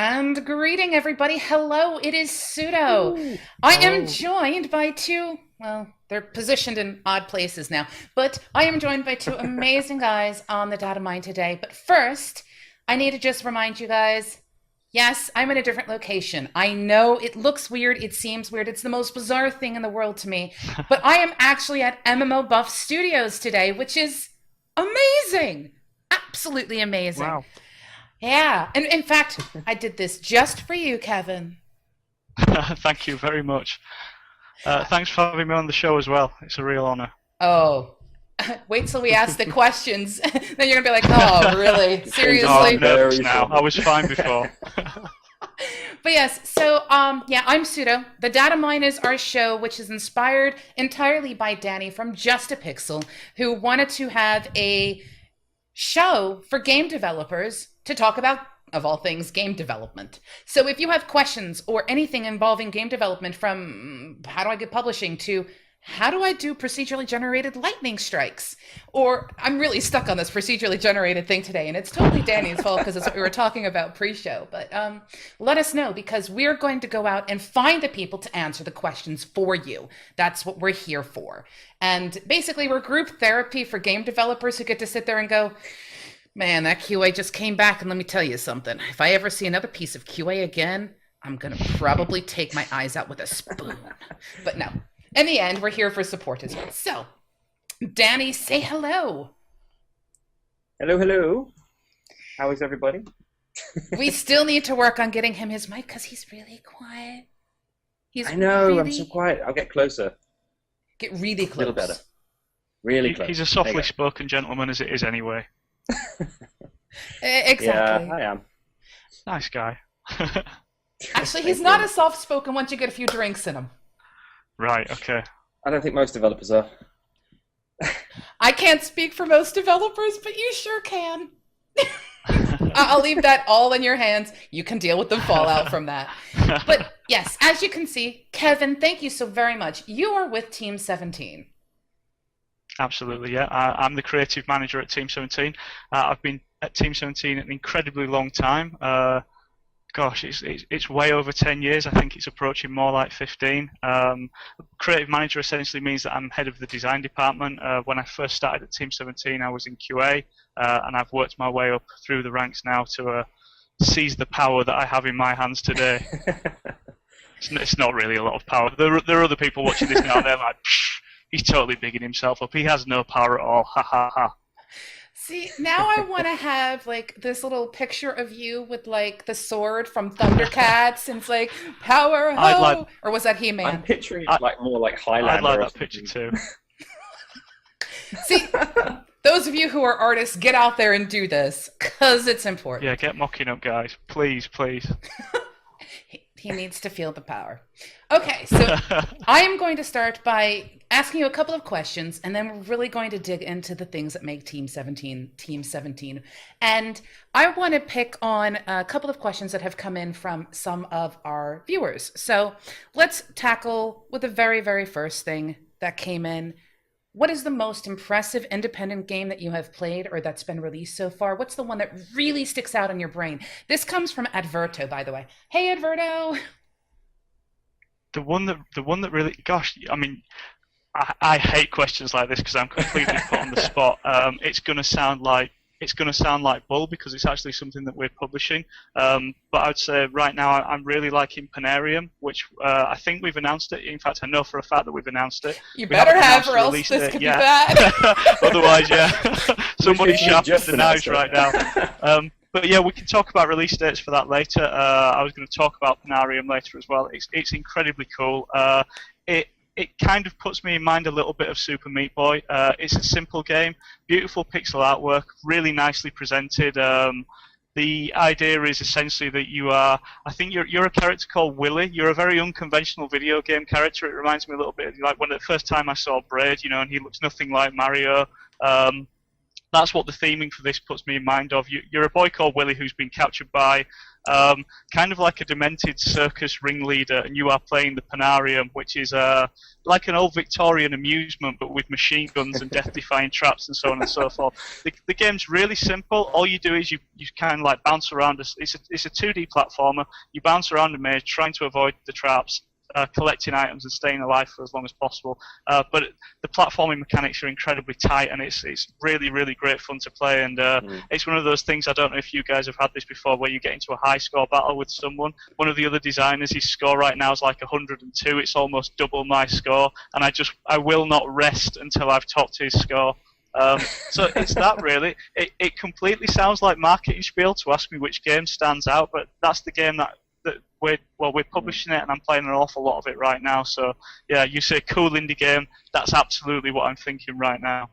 And greeting everybody. Hello, it is Pseudo. Ooh. I am Oh, joined by two, well, they're positioned in odd places now, but I am joined by two amazing guys on the Datamine today. But first, I need to just remind you guys, yes, I'm in a different location. I know it looks weird, it seems weird, it's the most bizarre thing in the world to me, but I am actually at MMO Buff Studios today, which is amazing. Absolutely amazing. wow. Yeah, and in fact, I did this just for you, Kevin. Thank you very much. Thanks for having me on the show as well. It's a real honor. Oh, wait till we ask the questions. Then you're gonna be like, oh, really? Oh, Seriously? I'm nervous Very now. funny. I was fine before. But yes, so yeah, I'm Pseudo. The Data Mine is our show, which is inspired entirely by Danny from Just a Pixel, who wanted to have a show for game developers to talk about, of all things, game development. So if you have questions or anything involving game development, from how do I get publishing to how do I do procedurally generated lightning strikes? Or I'm really stuck on this procedurally generated thing today, and it's totally Danny's fault because it's what we were talking about pre-show. But let us know, because we're going to go out and find the people to answer the questions for you. That's what we're here for. And basically, we're group therapy for game developers who get to sit there and go, man, that QA just came back, and let me tell you something. If I ever see another piece of QA again, I'm going to probably take my eyes out with a spoon. But no. In the end, we're here for support as well. So, Danny, say hello. Hello, hello. How is everybody? We still need to work on getting him his mic because he's really quiet. He's I know, really, I'm so quiet. I'll get closer. get really close. A little better. Really close. He's a There softly you go. spoken gentleman as it is anyway. Exactly. Yeah, I am. Nice guy. Actually, he's Thank not you. as soft-spoken once you get a few drinks in him. Right, okay. I don't think most developers are. I can't speak for most developers, but you sure can. I'll leave that all in your hands. You can deal with the fallout from that. But yes, as you can see, Kevin, thank you so very much. You are with Team17. Absolutely, yeah. I'm the creative manager at Team17. I've been at Team17 an incredibly long time. Gosh, it's way over 10 years. I think it's approaching more like 15. Creative manager essentially means that I'm head of the design department. When I first started at Team17, I was in QA, and I've worked my way up through the ranks now to seize the power that I have in my hands today. It's not really a lot of power. There are other people watching this now, and they're like, psh, he's totally bigging himself up. He has no power at all. Ha ha ha. See, now I want to have like this little picture of you with like the sword from Thundercats, and it's like power I'd ho, like- or was that I'm He-Man? picturing I- like more like I'd Highlander like or that picture something. too. See, those of you who are artists, get out there and do this because it's important. Yeah, get mocking up, guys. Please, please. He needs to feel the power. Okay, so I am going to start by asking you a couple of questions, and then we're really going to dig into the things that make Team17. And I want to pick on a couple of questions that have come in from some of our viewers. So let's tackle with the very, very first thing that came in. What is the most impressive independent game that you have played or that's been released so far? What's the one that really sticks out in your brain? This comes from Adverto, by the way. Hey, Adverto. The one that really, gosh, I mean, I hate questions like this because I'm completely put on the spot. It's gonna sound like bull because it's actually something that we're publishing. But I'd say right now I'm really liking Panarium, which I think we've announced it. In fact, I know for a fact that we've announced it. You We better haven't have, announced or the else release this date could be yet. bad. Otherwise, yeah, somebody's We've shafting just the announced knives it. right now. But yeah, we can talk about release dates for that later. I was going to talk about Panarium later as well. It's incredibly cool. It kind of puts me in mind a little bit of Super Meat Boy. It's a simple game, beautiful pixel artwork, really nicely presented. The idea is essentially that I think you're a character called Willy. You're a very unconventional video game character. It reminds me a little bit of like when the first time I saw Braid, and he looks nothing like Mario. That's what the theming for this puts me in mind of. You're a boy called Willy who's been captured by kind of like a demented circus ringleader, and you are playing the Panarium, which is like an old Victorian amusement, but with machine guns and death-defying traps and so on and so forth. The game's really simple. All you do is you kind of like bounce around. It's a 2D platformer. You bounce around a maze, trying to avoid the traps, collecting items and staying alive for as long as possible. But the platforming mechanics are incredibly tight, and it's really, really great fun to play. And it's one of those things, I don't know if you guys have had this before, where you get into a high score battle with someone. One of the other designers, his score right now is like 102. It's almost double my score, and I will not rest until I've topped his score. So it's that really. It completely sounds like marketing spiel to ask me which game stands out, but that's the game that we're publishing it, and I'm playing an awful lot of it right now. So yeah, you say cool indie game, that's absolutely what I'm thinking right now.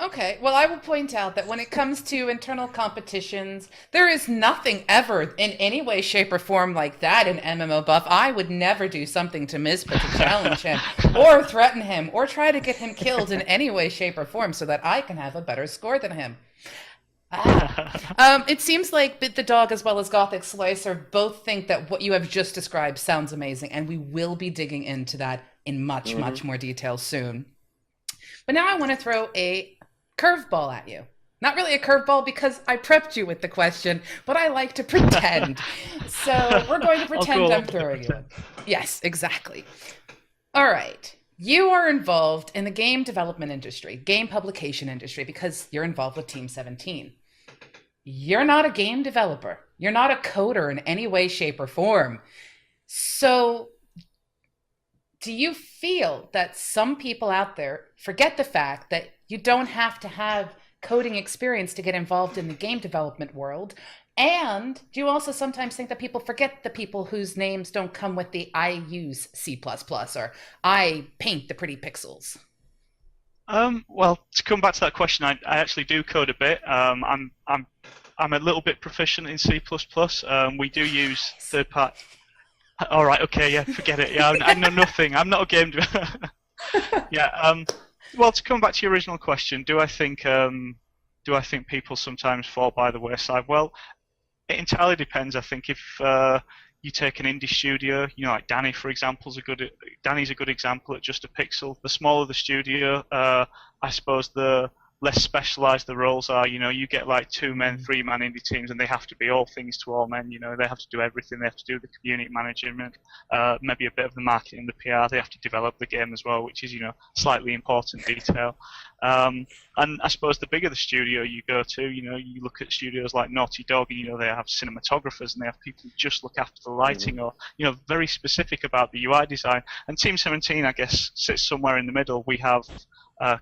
Okay, well, I will point out that when it comes to internal competitions, there is nothing ever in any way, shape, or form like that in MMO Buff. I would never do something to Misfit to challenge him, or threaten him, or try to get him killed in any way, shape, or form so that I can have a better score than him. It seems like Bit the Dog as well as Gothic Slicer both think that what you have just described sounds amazing, and we will be digging into that in much more detail soon. But now I want to throw a curveball at you. Not really a curveball because I prepped you with the question, but I like to pretend. So we're going to pretend I'm throwing you one. Yes, exactly. All right. You are involved in the game development industry, game publication industry, because you're involved with Team17. You're not a game developer. You're not a coder in any way, shape, or form. So do you feel that some people out there forget the fact that you don't have to have coding experience to get involved in the game development world? And do you also sometimes think that people forget the people whose names don't come with the I use C++ or I paint the pretty pixels? Well, to come back to that question, I actually do code a bit. I'm a little bit proficient in C++. We do use third-party. All right, okay, yeah, forget it. Yeah, I know nothing. I'm not a game developer. Yeah. Well, to come back to your original question, do I think people sometimes fall by the wayside? Well, it entirely depends. I think if you take an indie studio, like Danny, for example, Danny's a good example at Just a Pixel. The smaller the studio, I suppose the less specialized the roles are. You get like 2-man, 3-man indie teams, and they have to be all things to all men. They have to do everything. They have to do the community management, maybe a bit of the marketing, the PR. They have to develop the game as well, which is slightly important detail. And I suppose the bigger the studio you go to, you look at studios like Naughty Dog, and they have cinematographers and they have people who just look after the lighting, or very specific about the UI design. And Team17, I guess, sits somewhere in the middle. We have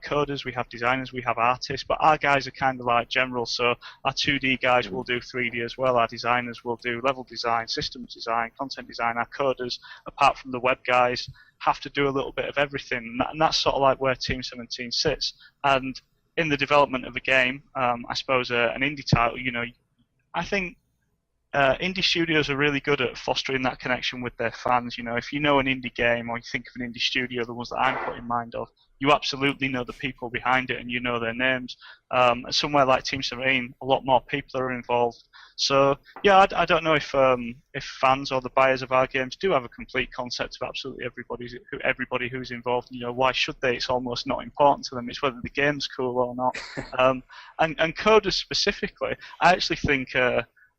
coders, we have designers, we have artists, but our guys are kind of like general. So our 2D guys will do 3D as well. Our designers will do level design, systems design, content design. Our coders, apart from the web guys, have to do a little bit of everything, and that's sort of like where Team17 sits. And in the development of a game, I suppose an indie title, I think indie studios are really good at fostering that connection with their fans. If you know an indie game, or you think of an indie studio, the ones that I'm put in mind of, you absolutely know the people behind it and you know their names. Somewhere like Team17, a lot more people are involved. So yeah, I don't know if fans or the buyers of our games do have a complete concept of absolutely everybody who's involved. Why should they? It's almost not important to them. It's whether the game's cool or not. And coders specifically, I actually think.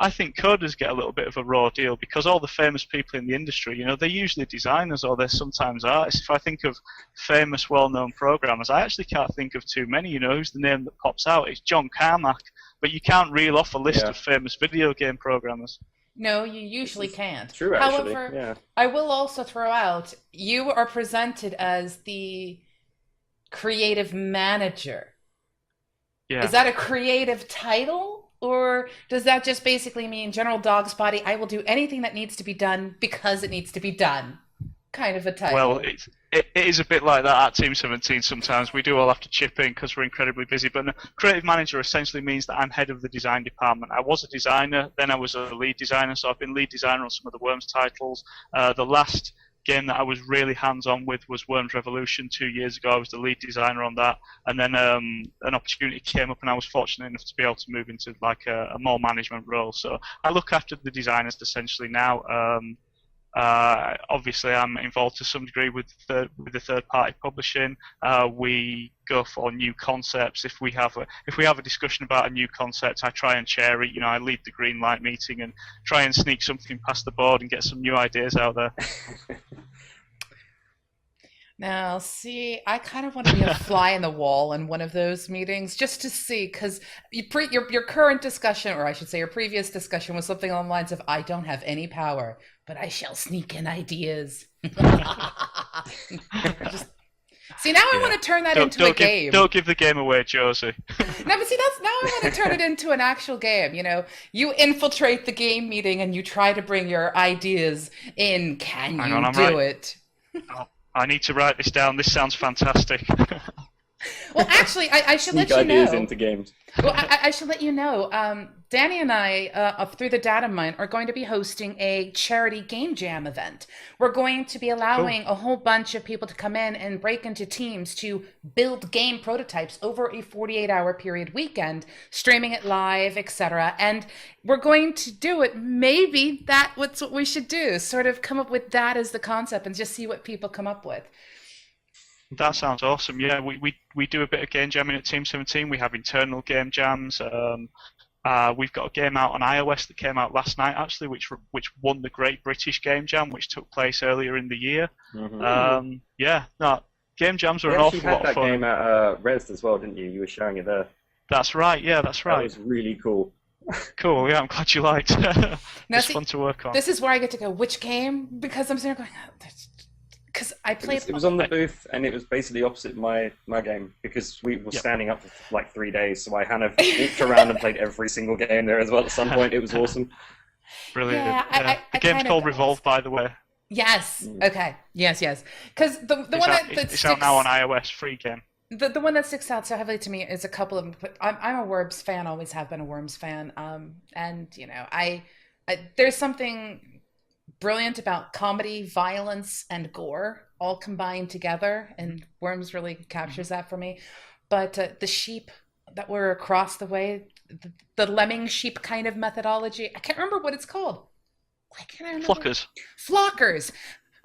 I think coders get a little bit of a raw deal because all the famous people in the industry, they're usually designers or they're sometimes artists. If I think of famous, well-known programmers, I actually can't think of too many. Who's the name that pops out? It's John Carmack, but you can't reel off a list of famous video game programmers. No, you usually can't. True, actually. However, I will also throw out, you are presented as the creative manager. Yeah. Is that a creative title? Or does that just basically mean General Dog's Body, I will do anything that needs to be done because it needs to be done? Kind of a title. Well, it is a bit like that at Team17 sometimes. We do all have to chip in because we're incredibly busy. But a creative manager essentially means that I'm head of the design department. I was a designer, then I was a lead designer, so I've been lead designer on some of the Worms titles. The last game that I was really hands-on with was Worms Revolution 2 years ago. I was the lead designer on that, and then an opportunity came up, and I was fortunate enough to be able to move into like a more management role. So I look after the designers essentially now. Obviously, I'm involved to some degree with the third-party publishing. We go for new concepts. If we have a discussion about a new concept, I try and chair it. I lead the green light meeting and try and sneak something past the board and get some new ideas out there. Now, see, I kind of want to be a fly in the wall in one of those meetings just to see, because your current discussion, or I should say your previous discussion, was something along the lines of, I don't have any power, but I shall sneak in ideas. See, now I want to turn that into a game. Don't give the game away, Josie. No, but see, now I want to turn it into an actual game. You infiltrate the game meeting and you try to bring your ideas in. Can you do it? Oh, I need to write this down. This sounds fantastic. Well, actually, I should let you know. Ideas into games. Well, I should let you know. Danny and I, through the Datamine, are going to be hosting a charity game jam event. We're going to be allowing a whole bunch of people to come in and break into teams to build game prototypes over a 48-hour period weekend, streaming it live, etc. And we're going to do it. Maybe that's what we should do. Sort of come up with that as the concept and just see what people come up with. That sounds awesome. Yeah, we do a bit of game jamming at Team17. We have internal game jams. We've got a game out on iOS that came out last night, actually, which won the Great British Game Jam, which took place earlier in the year. Mm-hmm. Game jams are an awful lot of fun. You had that game at Res as well, didn't you? You were showing it there. That's right. Yeah, that's right. That was really cool. Cool. Yeah, I'm glad you liked. It's fun to work on. This is where I get to go. Which game? Because I'm sitting there going, because I played. It was on the booth, and it was basically opposite my game, because we were standing up for like 3 days, so I kind of walked around and played every single game there as well at some point. It was awesome. Brilliant. Yeah, the game's called Revolve, by the way. Yes. Okay. Yes. Because the one that it's out now on iOS, free game. The one that sticks out so heavily to me is a couple of them. I'm a Worms fan. Always have been a Worms fan. And I there's something brilliant about comedy, violence, and gore all combined together, and Worms really captures that for me. But the sheep that were across the way, the lemming sheep kind of methodology, I can't remember what it's called. Why can't I remember? Flockers.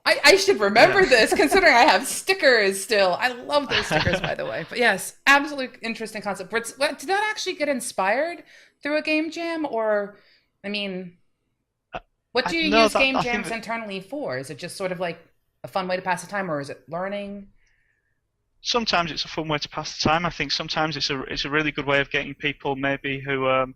I should remember this, considering I have stickers still. I love those stickers, by the way. But yes, absolutely interesting concept. Did that actually get inspired through a game jam, or, I mean, what do you use game jams internally for? Is it just sort of like a fun way to pass the time, or is it learning? Sometimes it's a fun way to pass the time. I think sometimes it's a really good way of getting people maybe who,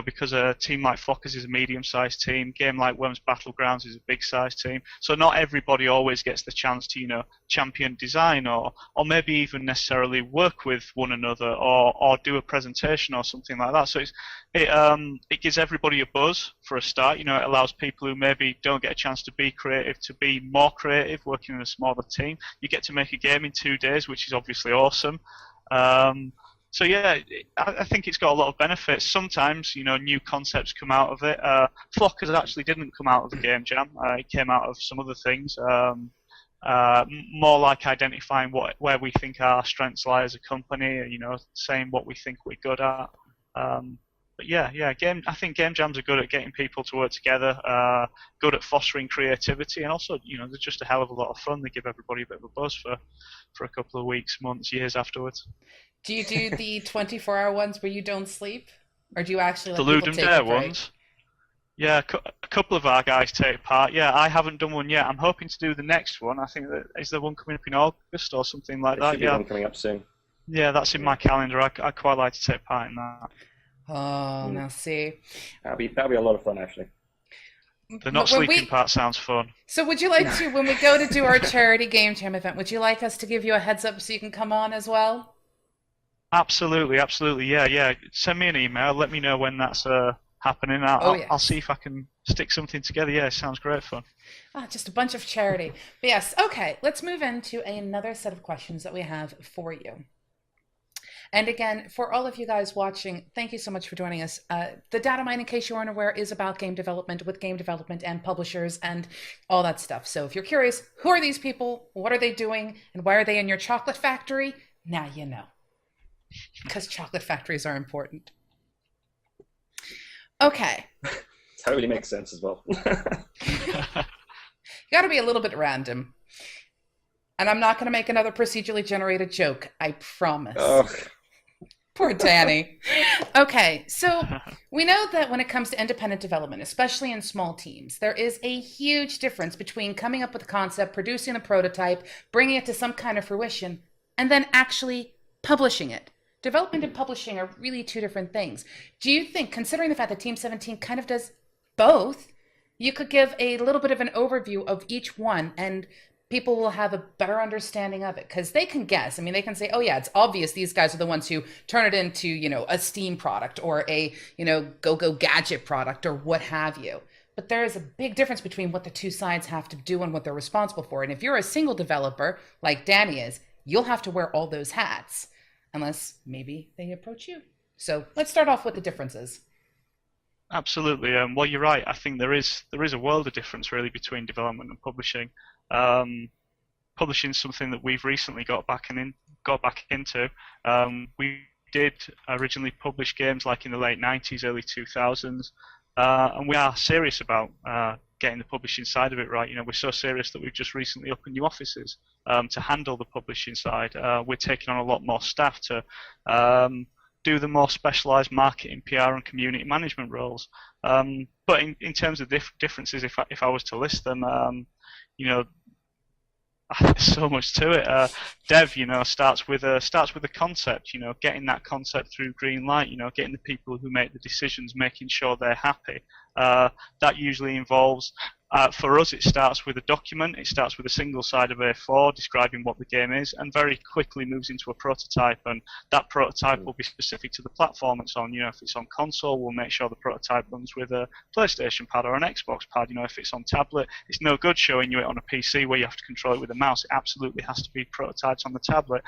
because a team like Flockers is a medium-sized team, game like Worms Battlegrounds is a big-sized team. So not everybody always gets the chance to, champion design or maybe even necessarily work with one another or do a presentation or something like that. So it gives everybody a buzz for a start. It allows people who maybe don't get a chance to be creative to be more creative working in a smaller team. You get to make a game in 2 days, which is obviously awesome. So yeah, I think it's got a lot of benefits. Sometimes, new concepts come out of it. Flockers actually didn't come out of the game jam. It came out of some other things. More like identifying where we think our strengths lie as a company. Saying what we think we're good at. But I think game jams are good at getting people to work together, good at fostering creativity, and also, they're just a hell of a lot of fun. They give everybody a bit of a buzz for a couple of weeks, months, years afterwards. Do you do the 24-hour ones where you don't sleep, or do you actually let the people take a break? Ones? Yeah, a couple of our guys take part. Yeah, I haven't done one yet. I'm hoping to do the next one. I think is there one coming up in August or something like that? Should be one coming up soon. Yeah, that's in my calendar. I quite like to take part in that. Oh, now see. That'll be a lot of fun, actually. The not sleeping part sounds fun. So would you like to, when we go to do our charity game jam event, would you like us to give you a heads up so you can come on as well? Absolutely, yeah. Send me an email. Let me know when that's happening. I'll see if I can stick something together. Yeah, it sounds great fun. Just a bunch of charity. But yes, okay. Let's move into another set of questions that we have for you. And again, for all of you guys watching, thank you so much for joining us. The Datamine, in case you aren't aware, is about game development with game development and publishers and all that stuff. So if you're curious, who are these people? What are they doing? And why are they in your chocolate factory? Now you know. Because chocolate factories are important. Okay. Totally makes sense as well. You got to be a little bit random. And I'm not going to make another procedurally generated joke. I promise. Oh. Poor Danny. Okay, so we know that when it comes to independent development, especially in small teams, there is a huge difference between coming up with a concept, producing a prototype, bringing it to some kind of fruition, and then actually publishing it. Development and publishing are really two different things. Do you think, considering the fact that Team17 kind of does both, you could give a little bit of an overview of each one and people will have a better understanding of it? Because they can guess. I mean, they can say, oh yeah, it's obvious these guys are the ones who turn it into, you know, a Steam product or a, you know, go-go gadget product or what have you. But there is a big difference between what the two sides have to do and what they're responsible for. And if you're a single developer, like Danny is, you'll have to wear all those hats. Unless maybe they approach you. So let's start off with the differences. Absolutely. Well, you're right. I think there is a world of difference really between development and publishing. Publishing is something that we've recently got back into. We did originally publish games like in the late 90s, early 2000s, and we are serious about getting the publishing side of it right. You know, we're so serious that we've just recently opened new offices to handle the publishing side. We're taking on a lot more staff to do the more specialised marketing, PR, and community management roles. But in terms of differences, if I was to list them, you know, there's so much to it. Dev, you know, starts with a concept. You know, getting that concept through green light. You know, getting the people who make the decisions, making sure they're happy. That usually involves. For us, it starts with a document. It starts with a single side of A4 describing what the game is, and very quickly moves into a prototype. And that prototype will be specific to the platform it's on. You know, if it's on console, we'll make sure the prototype runs with a PlayStation pad or an Xbox pad. You know, if it's on tablet, it's no good showing you it on a PC where you have to control it with a mouse. It absolutely has to be prototypes on the tablet.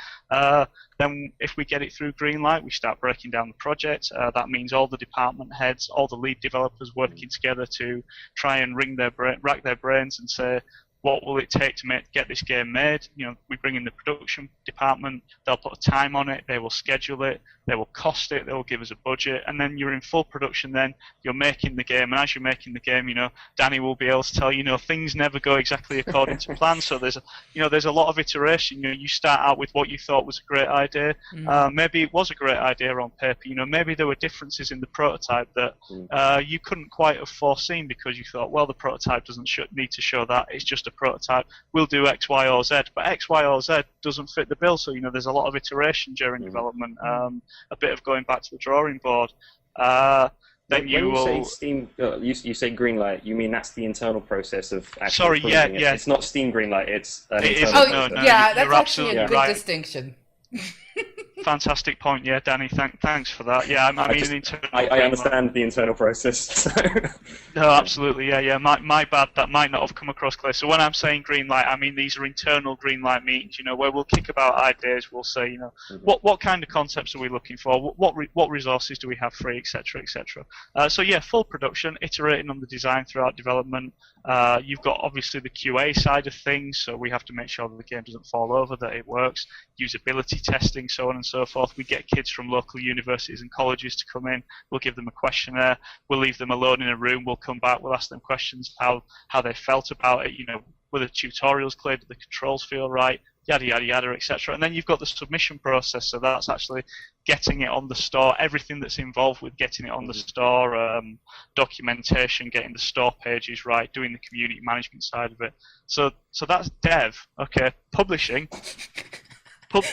Then, if we get it through Greenlight, we start breaking down the project. That means all the department heads, all the lead developers working together to try and rack their brains and say, what will it take to get this game made? You know, we bring in the production department, they'll put a time on it, they will schedule it, they will cost it, they will give us a budget, and then you're in full production then, you're making the game, and as you're making the game, you know, Danny will be able to tell you know, things never go exactly according to plan, so there's a lot of iteration. You know, you start out with what you thought was a great idea, maybe it was a great idea on paper, you know, maybe there were differences in the prototype that you couldn't quite have foreseen because you thought, well, the prototype doesn't need to show that, it's just a prototype, we'll do X, Y, or Z, but X, Y, or Z doesn't fit the bill, so you know there's a lot of iteration during development, a bit of going back to the drawing board. Then when you will say Steam, you say Greenlight, you mean that's the internal process of actually Sorry, yeah, it. yeah. It's not Steam Greenlight, it's an It internal isn't, process. no, Yeah, you're that's actually a good right. distinction. Fantastic point, yeah, Danny. Thanks for that. Yeah, I understand the internal process. So. No, absolutely, yeah. My bad. That might not have come across clear. So when I'm saying green light, I mean these are internal green light meetings. You know, where we'll kick about ideas. We'll say, you know, what kind of concepts are we looking for? What resources do we have free, etc., etc. So yeah, full production, iterating on the design throughout development. You've got obviously the QA side of things, so we have to make sure that the game doesn't fall over, that it works. Usability testing, so on and so forth. We get kids from local universities and colleges to come in. We'll give them a questionnaire. We'll leave them alone in a room. We'll come back. We'll ask them questions, how they felt about it. You know, were the tutorials clear? Did the controls feel right? Yada yada yada, etc. And then you've got the submission process. So that's actually getting it on the store. Everything that's involved with getting it on the store, documentation, getting the store pages right, doing the community management side of it. So that's dev. Okay, publishing. Hold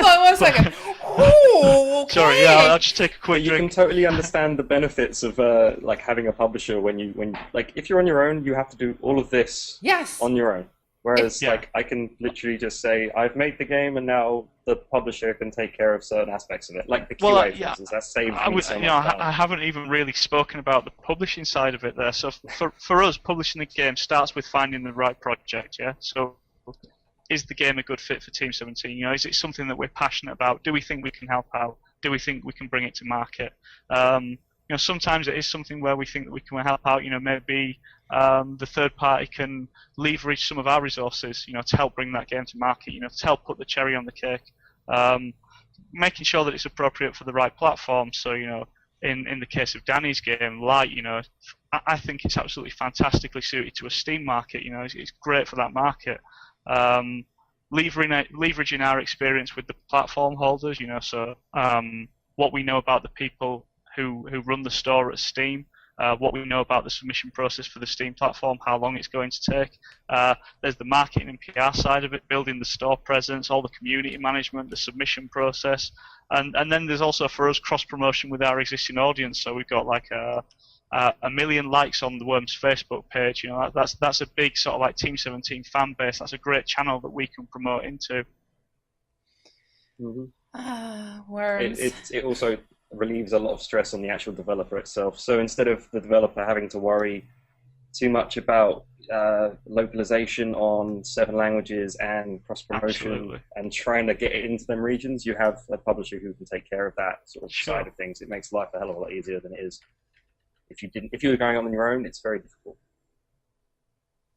on 1 second. Ooh, okay. Sorry, yeah, I'll just take a quick You drink. can totally understand the benefits of like having a publisher when like if you're on your own, you have to do all of this on your own. Whereas like I can literally just say I've made the game and now the publisher can take care of certain aspects of it, like the QA, for instance. That saves me so much time. I haven't even really spoken about the publishing side of it there. So for us, publishing the game starts with finding the right project. Yeah, so is the game a good fit for Team17? You know, is it something that we're passionate about? Do we think we can help out? Do we think we can bring it to market? You know, sometimes it is something where we think that we can help out. You know, maybe the third party can leverage some of our resources, you know, to help bring that game to market. You know, to help put the cherry on the cake, making sure that it's appropriate for the right platform. So, you know, in the case of Danny's game, Light, you know, I think it's absolutely fantastically suited to a Steam market. You know, it's great for that market. Leveraging our experience with the platform holders, you know, so what we know about the people who run the store at Steam, what we know about the submission process for the Steam platform, how long it's going to take. There's the marketing and PR side of it, building the store presence, all the community management, the submission process, and then there's also for us cross promotion with our existing audience. So we've got like a million likes on the Worms Facebook page. You know, that's a big sort of like Team17 fan base. That's a great channel that we can promote into. Worms. It also relieves a lot of stress on the actual developer itself. So instead of the developer having to worry too much about localization on 7 languages and cross promotion and trying to get it into them regions, you have a publisher who can take care of that sort of side of things. It makes life a hell of a lot easier than it is if you were going on your own. It's very difficult,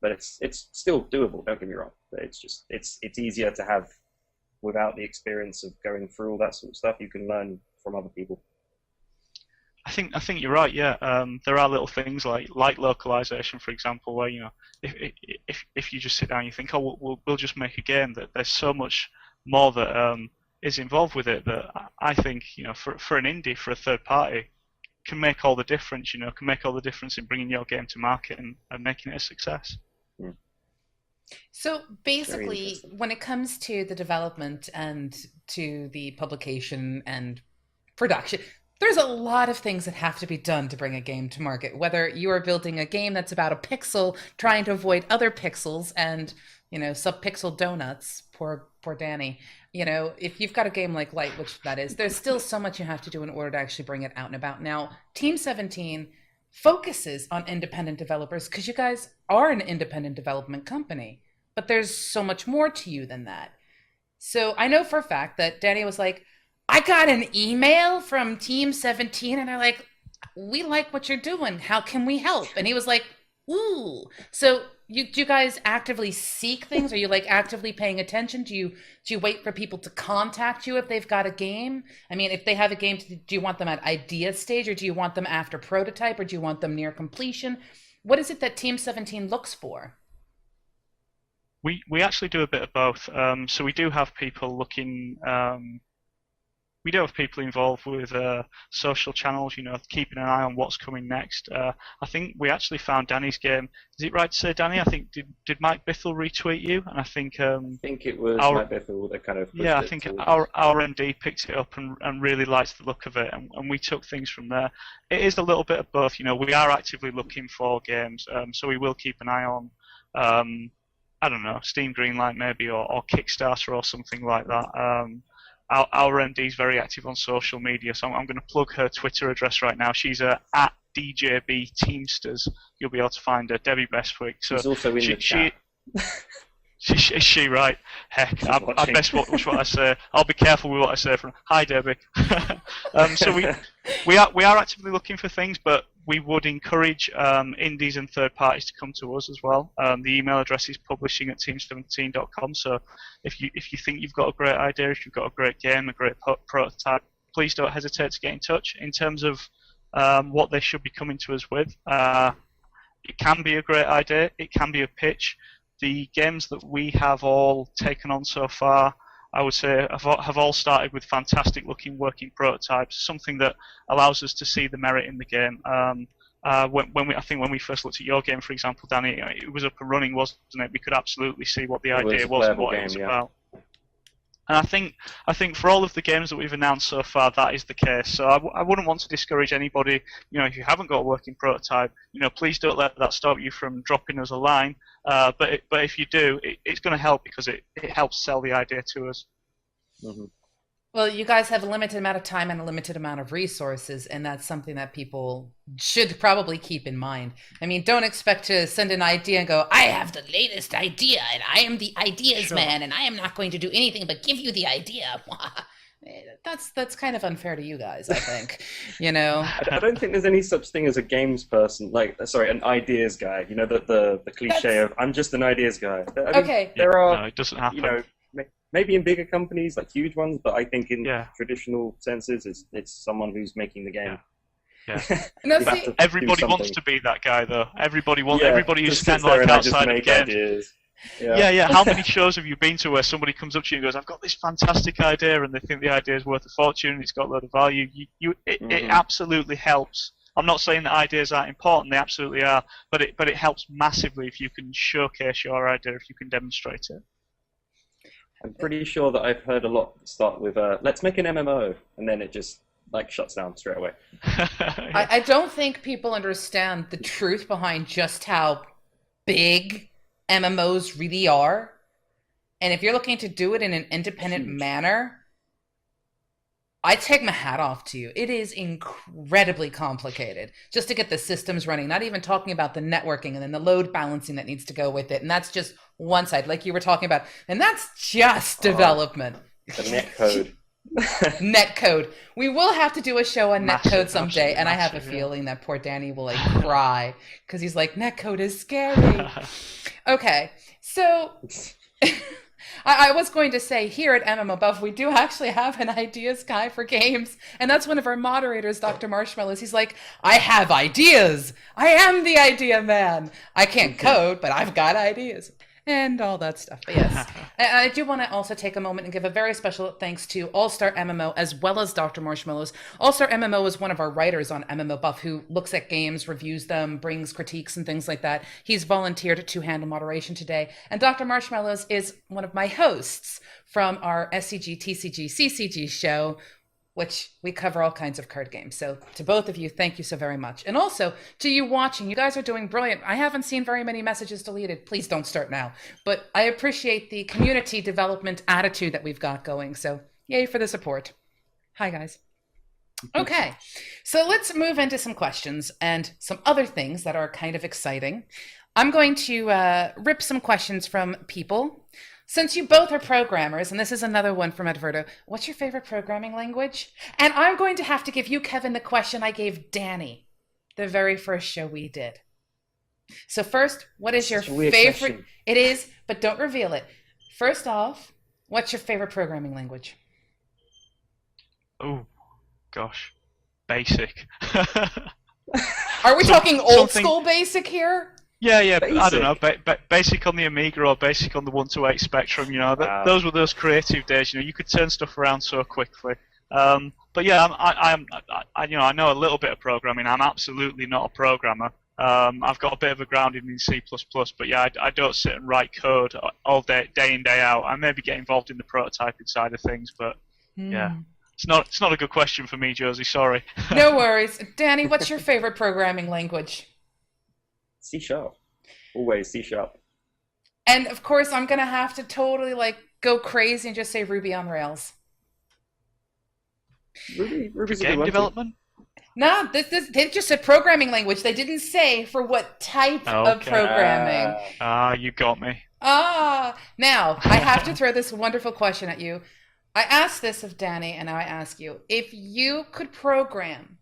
but it's still doable. Don't get me wrong. But it's easier to have without the experience of going through all that sort of stuff. You can learn from other people. I think you're right. Yeah, there are little things like localization, for example, where, you know, if you just sit down and you think, oh, we'll just make a game, that there's so much more that is involved with it that I think, you know, for an indie, for a third party, can make all the difference. You know, can make all the difference in bringing your game to market and making it a success. Mm. So basically, when it comes to the development and to the publication and production, there's a lot of things that have to be done to bring a game to market. Whether you are building a game that's about a pixel, trying to avoid other pixels and, you know, sub-pixel donuts, poor Danny. You know, if you've got a game like Light, which that is, there's still so much you have to do in order to actually bring it out and about. Now, Team17 focuses on independent developers because you guys are an independent development company, but there's so much more to you than that. So I know for a fact that Danny was like, I got an email from Team17 and they're like, we like what you're doing. How can we help? And he was like, ooh. So do you guys actively seek things? Are you like actively paying attention? Do you wait for people to contact you if they've got a game? I mean, if they have a game, do you want them at idea stage, or do you want them after prototype, or do you want them near completion? What is it that Team17 looks for? We actually do a bit of both. So we do have people looking. We do have people involved with social channels, you know, keeping an eye on what's coming next. I think we actually found Danny's game. Is it right to say, Danny? I think did Mike Bithell retweet you? And I think it was Mike Bithell that kind of I think our MD picked it up and really liked the look of it, and we took things from there. It is a little bit of both. You know, we are actively looking for games, so we will keep an eye on. I don't know, Steam Greenlight maybe, or Kickstarter or something like that. Our MD is very active on social media, so I'm going to plug her Twitter address right now. She's at DJB Teamsters. You'll be able to find her, Debbie Bestwick. So she's also in the chat. Is she right? Heck, I best watch what I say. I'll be careful with what I say. Hi, Debbie. So we are actively looking for things, but we would encourage indies and third parties to come to us as well. The email address is publishing@team17.com. So if you think you've got a great idea, if you've got a great game, a great prototype, please don't hesitate to get in touch. In terms of what they should be coming to us with, it can be a great idea. It can be a pitch. The games that we have all taken on so far, I would say, have all started with fantastic looking working prototypes, something that allows us to see the merit in the game. I think when we first looked at your game, for example, Danny, it was up and running, wasn't it? We could absolutely see what the idea was and what it was about. And I think for all of the games that we've announced so far, that is the case. So I wouldn't want to discourage anybody. You know, if you haven't got a working prototype, you know, please don't let that stop you from dropping us a line. But if you do, it's going to help because it helps sell the idea to us. Mm-hmm. Well, you guys have a limited amount of time and a limited amount of resources, and that's something that people should probably keep in mind. I mean, don't expect to send an idea and go, I have the latest idea, and I am the ideas man, and I am not going to do anything but give you the idea. That's kind of unfair to you guys, I think. You know, I don't think there's any such thing as a games person, like, sorry, an ideas guy. You know, the cliche of I'm just an ideas guy. I mean, okay. There are, no, it doesn't happen. You know, maybe in bigger companies, like huge ones, but I think in traditional senses, it's someone who's making the game. Yeah. No, see, everybody wants to be that guy, though. Everybody wants. Everybody who's standing like outside of games. Yeah. Yeah. How many shows have you been to where somebody comes up to you and goes, "I've got this fantastic idea," and they think the idea is worth a fortune, and it's got a lot of value. It absolutely helps. I'm not saying that ideas aren't important; they absolutely are. But it helps massively if you can showcase your idea, if you can demonstrate it. I'm pretty sure that I've heard a lot start with let's make an MMO, and then it just like shuts down straight away. I don't think people understand the truth behind just how big MMOs really are. And if you're looking to do it in an independent manner, I take my hat off to you. It is incredibly complicated just to get the systems running, not even talking about the networking and then the load balancing that needs to go with it. And that's just one side, like you were talking about. And that's just development. The netcode. Netcode. We will have to do a show on netcode someday, and I have a feeling that poor Danny will like cry because he's like, netcode is scary. Okay, so I was going to say, here at MMOBuff, we do actually have an ideas guy for games, and that's one of our moderators, Dr. Marshmallows. He's like, I have ideas. I am the idea man. I can't code, but I've got ideas. And all that stuff. But yes, I do want to also take a moment and give a very special thanks to All-Star MMO as well as Dr. Marshmallows. All-Star MMO is one of our writers on MMOBuff who looks at games, reviews them, brings critiques and things like that. He's volunteered to handle moderation today. And Dr. Marshmallows is one of my hosts from our SCG, TCG, CCG show, which we cover all kinds of card games. So to both of you, thank you so very much. And also to you watching, you guys are doing brilliant. I haven't seen very many messages deleted. Please don't start now. But I appreciate the community development attitude that we've got going. So yay for the support. Hi, guys. Okay, so let's move into some questions and some other things that are kind of exciting. I'm going to rip some questions from people. Since you both are programmers, and this is another one from Edverdo, what's your favorite programming language? And I'm going to have to give you, Kevin, the question I gave Danny the very first show we did. So first, what is your favorite? Question. It is, but don't reveal it. First off, what's your favorite programming language? Oh, gosh. Basic. Are we talking old school basic here? Yeah, basic. I don't know, basic on the Amiga or basic on the 128 Spectrum, you know, those were those creative days, you know, you could turn stuff around so quickly. But yeah, I know a little bit of programming. I'm absolutely not a programmer. I've got a bit of a grounding in C++, but yeah, I don't sit and write code all day in, day out. I maybe get involved in the prototyping side of things, but yeah. It's not a good question for me, Josie, sorry. No worries. Danny, what's your favorite programming language? C#. Always C#. And of course, I'm going to have to totally like go crazy and just say Ruby on Rails. Ruby's game development? No, they just said programming language. They didn't say for what type of programming. You got me. Now, I have to throw this wonderful question at you. I asked this of Danny, and now I ask you. If you could program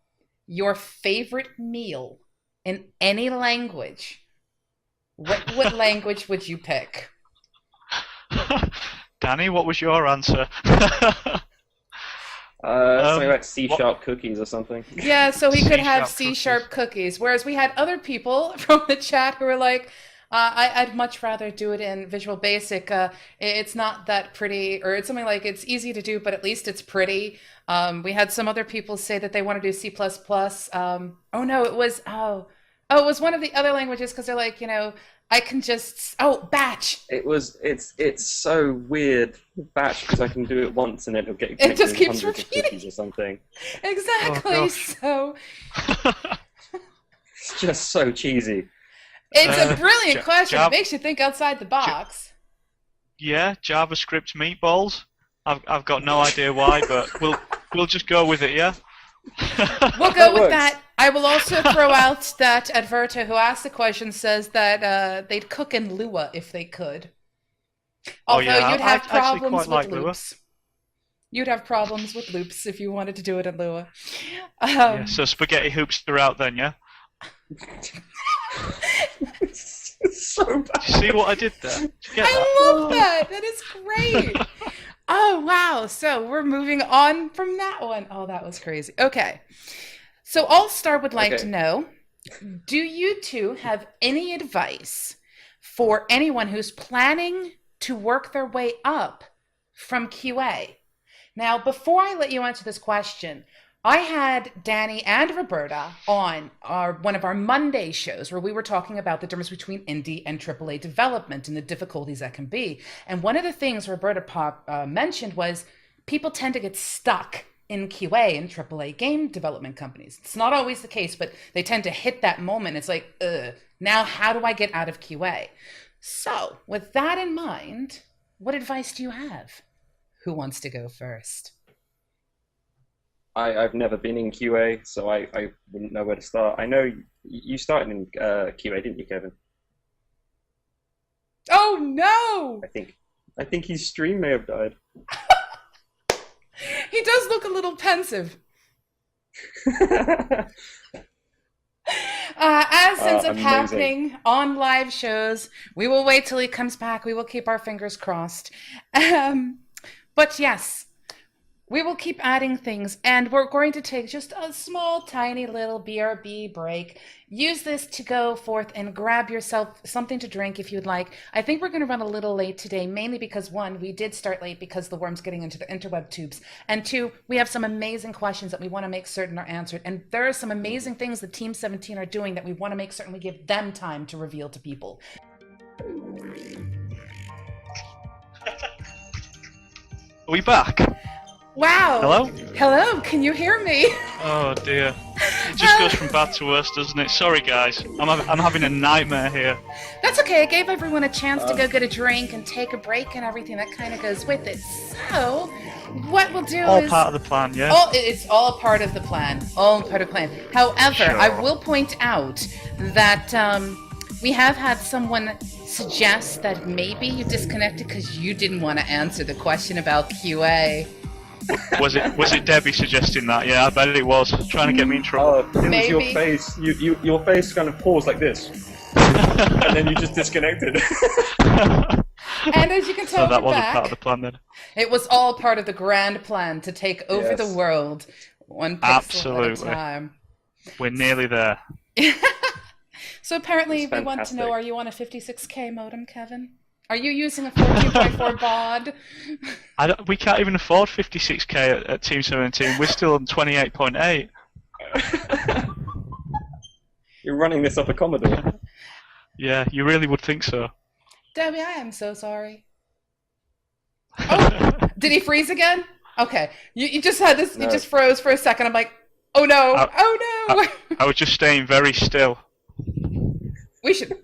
your favorite meal in any language, what language would you pick? Danny, what was your answer? Something like C# cookies or something. Yeah, so he could have C# cookies. Whereas we had other people from the chat who were like, I'd much rather do it in Visual Basic. It's not that pretty, or it's something like it's easy to do, but at least it's pretty. We had some other people say that they want to do C++. It was one of the other languages because they're like, you know, I can just Batch. It's so weird, Batch, because I can do it once and it'll get it just keeps repeating or something. Exactly. Oh, it's just so cheesy. It's a brilliant question. It makes you think outside the box. Yeah, JavaScript meatballs. I've got no idea why, but we'll just go with it, yeah? We'll go with that. I will also throw out that Adverta, who asked the question, says that they'd cook in Lua if they could. Although you'd have problems with loops. You'd have problems with loops if you wanted to do it in Lua. Yeah, so spaghetti hoops are out then, yeah? It's so bad. Did you see what I did there? I love that. That is great. Oh, wow. So we're moving on from that one. Oh, that was crazy. Okay. So All-Star would like to know, do you two have any advice for anyone who's planning to work their way up from QA? Now, before I let you answer this question, I had Danny and Roberta on one of our Monday shows where we were talking about the difference between indie and AAA development and the difficulties that can be. And one of the things Roberta mentioned was people tend to get stuck in QA in AAA game development companies. It's not always the case, but they tend to hit that moment. It's like, now how do I get out of QA? So with that in mind, what advice do you have? Who wants to go first? I've never been in QA, so I wouldn't know where to start. I know you started in QA, didn't you, Kevin? Oh no! I think his stream may have died. He does look a little pensive. As ends up happening on live shows, we will wait till he comes back. We will keep our fingers crossed. But yes, we will keep adding things, and we're going to take just a small, tiny little BRB break. Use this to go forth and grab yourself something to drink if you'd like. I think we're going to run a little late today, mainly because, one, we did start late because the worm's getting into the interweb tubes, and two, we have some amazing questions that we want to make certain are answered, and there are some amazing things that Team 17 are doing that we want to make certain we give them time to reveal to people. Are we back? Wow. Hello? Hello, can you hear me? Oh dear. It just goes from bad to worse, doesn't it? Sorry guys, I'm having a nightmare here. That's okay, I gave everyone a chance to go get a drink and take a break and everything that kind of goes with it. So, what we'll do all part of the plan, yeah? It's all part of the plan. All part of the plan. However, sure. I will point out that we have had someone suggest that maybe you disconnected because you didn't want to answer the question about QA. Was it Debbie suggesting that? Yeah, I bet it was. Trying to get me in trouble. It was your face. Your face kind of paused like this. And then you just disconnected. And as you can tell, so that wasn't part of the plan then. It was all part of the grand plan to take over the world, one pixel at a time. We're nearly there. So apparently we want to know, are you on a 56K modem, Kevin? Are you using a 14.4 baud? We can't even afford 56K at Team 17. We're still on 28.8. You're running this off a Commodore. Yeah, you really would think so. Debbie, I am so sorry. Oh, did he freeze again? Okay, you just had this. No. You just froze for a second. I'm like, oh no, oh no. I was just staying very still. We should.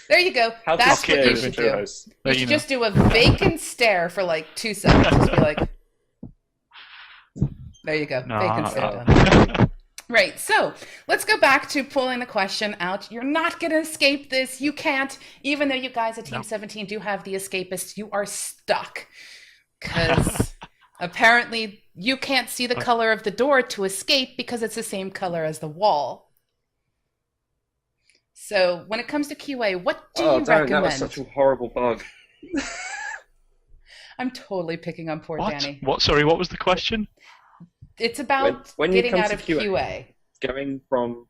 There you go. That's what you should do. You should just do a vacant stare for like 2 seconds. Just be like, there you go. Vacant stare done. Right. So let's go back to pulling the question out. You're not going to escape this. You can't. Even though you guys at Team 17 do have the escapists, you are stuck. Because apparently you can't see the color of the door to escape because it's the same color as the wall. So when it comes to QA, what do you recommend? That was such a horrible bug. I'm totally picking on poor Danny. What? Sorry, what was the question? It's about when getting out of QA. Going from,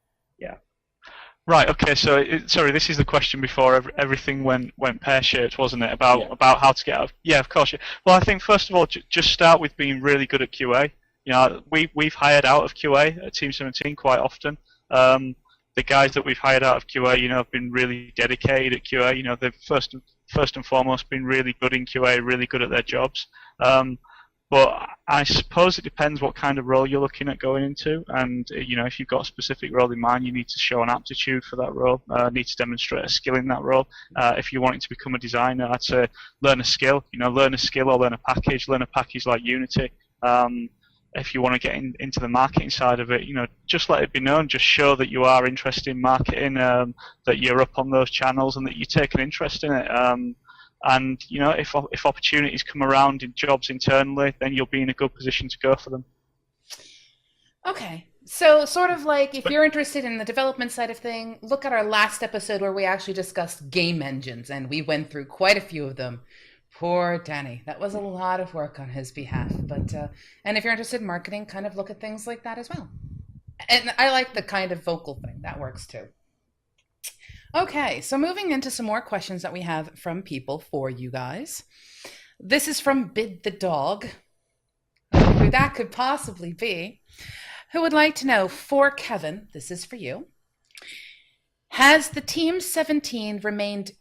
Right, okay, so, sorry, this is the question before everything went pear-shaped, wasn't it? About how to get out of... Yeah, of course. Yeah. Well, I think, first of all, just start with being really good at QA. You know, we've hired out of QA at Team 17 quite often. The guys that we've hired out of QA, you know, have been really dedicated at QA. You know, they've first and foremost been really good in QA, really good at their jobs. But I suppose it depends what kind of role you're looking at going into, and if you've got a specific role in mind, you need to show an aptitude for that role, need to demonstrate a skill in that role. If you're wanting to become a designer, I'd say learn a skill. Learn a skill or learn a package. Learn a package like Unity. If you want to get into the marketing side of it, just let it be known. Just show that you are interested in marketing, that you're up on those channels, and that you take an interest in it. And if opportunities come around in jobs internally, then you'll be in a good position to go for them. Okay, so sort of like if you're interested in the development side of thing, look at our last episode where we actually discussed game engines, and we went through quite a few of them. Poor Danny, that was a lot of work on his behalf. But and if you're interested in marketing, kind of look at things like that as well. And I like the kind of vocal thing that works too. Okay, so moving into some more questions that we have from people for you guys. This is from Bid the Dog, who that could possibly be, who would like to know, for Kevin, this is for you, how has the Team 17 remained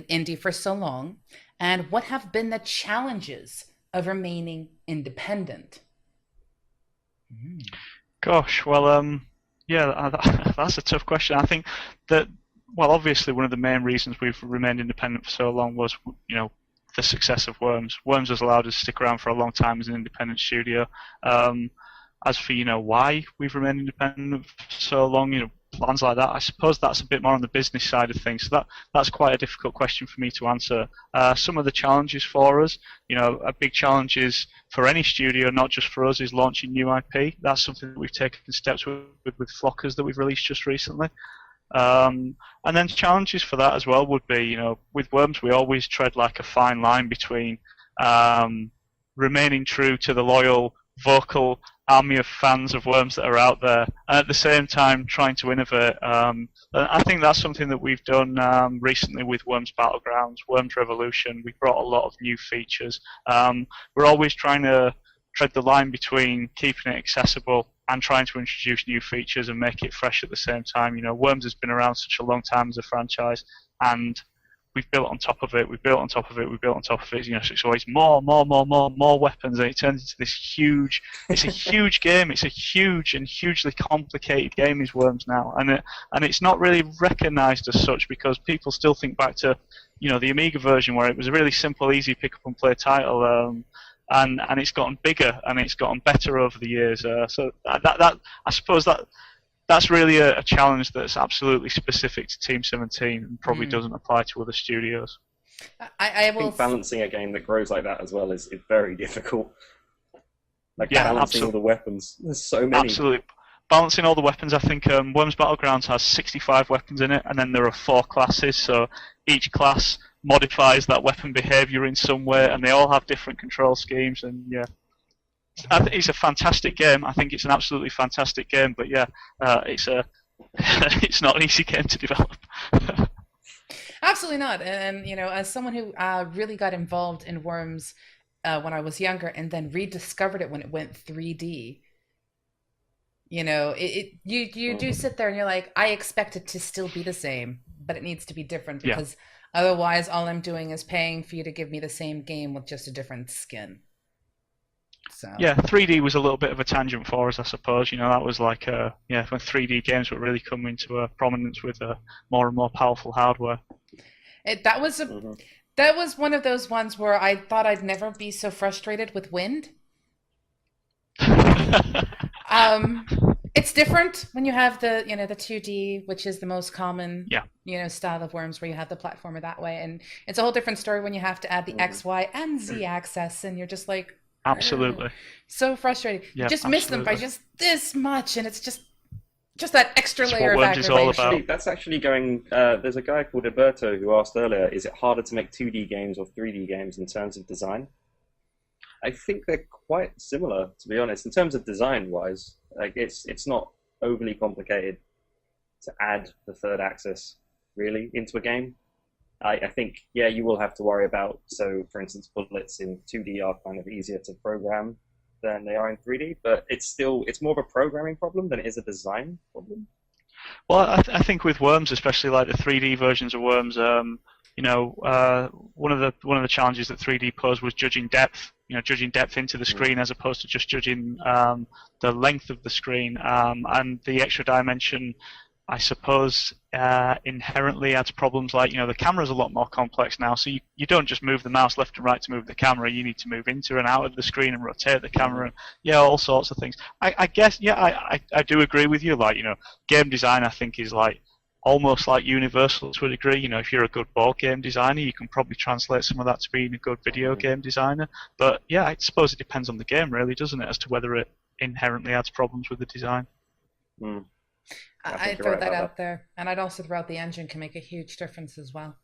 indie for so long, and what have been the challenges of remaining independent? Gosh, well, yeah, that's a tough question. I think that, obviously one of the main reasons we've remained independent for so long was, the success of Worms. Worms has allowed us to stick around for a long time as an independent studio. As for, why we've remained independent for so long, plans like that, I suppose that's a bit more on the business side of things. So that's quite a difficult question for me to answer. Some of the challenges for us, a big challenge is for any studio, not just for us, is launching new IP. That's something that we've taken steps with Flockers that we've released just recently. And then challenges for that as well would be, with Worms, we always tread like a fine line between remaining true to the loyal, vocal army of fans of Worms that are out there, and at the same time trying to innovate. I think that's something that we've done recently with Worms Battlegrounds, Worms Revolution. We brought a lot of new features. We're always trying to tread the line between keeping it accessible and trying to introduce new features and make it fresh at the same time. Worms has been around such a long time as a franchise, and we've built on top of it, we've built on top of it, we've built on top of it. So it's always more weapons, and it turns into this huge. It's a huge game. It's a huge and hugely complicated game. Is Worms now, and it's not really recognised as such because people still think back to, the Amiga version where it was a really simple, easy pick up and play title. And it's gotten bigger and it's gotten better over the years. So that I suppose that's really a challenge that's absolutely specific to Team 17 and probably doesn't apply to other studios. I think balancing a game that grows like that as well is very difficult. Balancing all the weapons. There's so many. Absolutely. Balancing all the weapons, I think Worms Battlegrounds has 65 weapons in it, and then there are 4 classes, so each class modifies that weapon behavior in some way, and they all have different control schemes, and yeah. It's a fantastic game. I think it's an absolutely fantastic game, but yeah, it's not an easy game to develop. Absolutely not. And as someone who really got involved in Worms when I was younger, and then rediscovered it when it went 3D, you do sit there and you're like, I expect it to still be the same, but it needs to be different because otherwise all I'm doing is paying for you to give me the same game with just a different skin. So. Yeah, 3D was a little bit of a tangent for us, I suppose. That was like, when 3D games were really coming to prominence with more and more powerful hardware. That was one of those ones where I thought I'd never be so frustrated with wind. It's different when you have the 2D, which is the most common style of Worms, where you have the platformer that way, and it's a whole different story when you have to add the X, Y, and Z axis, and you're just like, absolutely, so frustrating. You just miss them by just this much, and it's just that extra layer of aggravation. That's actually going. There's a guy called Alberto who asked earlier, is it harder to make 2D games or 3D games in terms of design? I think they're quite similar, to be honest, in terms of design-wise. Like it's not overly complicated to add the third axis really into a game. I think you will have to worry about, so for instance, bullets in 2D are kind of easier to program than they are in 3D, but it's more of a programming problem than it is a design problem. Well, I think with Worms, especially like the 3D versions of Worms, one of the challenges that 3D posed was judging depth. Judging depth into the screen as opposed to just judging the length of the screen, and the extra dimension, I suppose, inherently adds problems like, the camera's a lot more complex now, so you don't just move the mouse left and right to move the camera, you need to move into and out of the screen and rotate the camera, and all sorts of things. I guess, I do agree with you, game design I think is almost universal to a degree. If you're a good board game designer, you can probably translate some of that to being a good video game designer. But yeah, I suppose it depends on the game, really, doesn't it, as to whether it inherently adds problems with the design. I'd throw that out there, and I'd also throw out the engine can make a huge difference as well.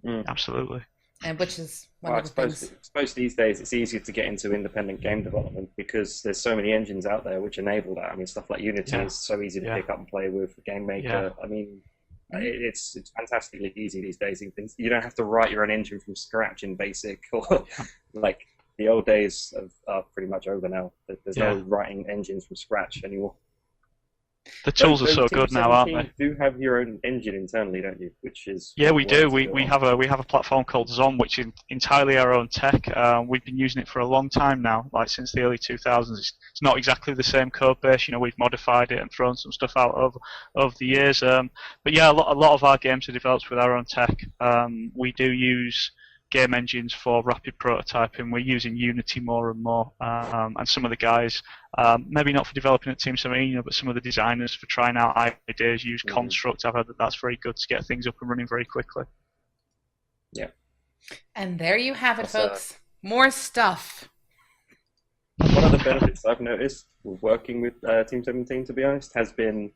Absolutely. And which is one of the things. I suppose these days it's easier to get into independent game development because there's so many engines out there which enable that. I mean, stuff like Unity is so easy to pick up and play with. Game Maker, I mean, it's fantastically easy these days. You don't have to write your own engine from scratch in BASIC, or the old days are pretty much over now. There's no writing engines from scratch anymore. The tools are so good now, aren't they? You do have your own engine internally, don't you? Which is we do. We have a platform called Zom, which is entirely our own tech. We've been using it for a long time now, since the early 2000s. It's not exactly the same code base. We've modified it and thrown some stuff out over the years. But yeah, a lot of our games are developed with our own tech. We do use game engines for rapid prototyping. We're using Unity more and more, and some of the guys, maybe not for developing at Team17, but some of the designers for trying out ideas use Construct. I've heard that that's very good to get things up and running very quickly. Yeah. And there you have it, folks. More stuff. One of the benefits I've noticed with working with Team17, to be honest, has been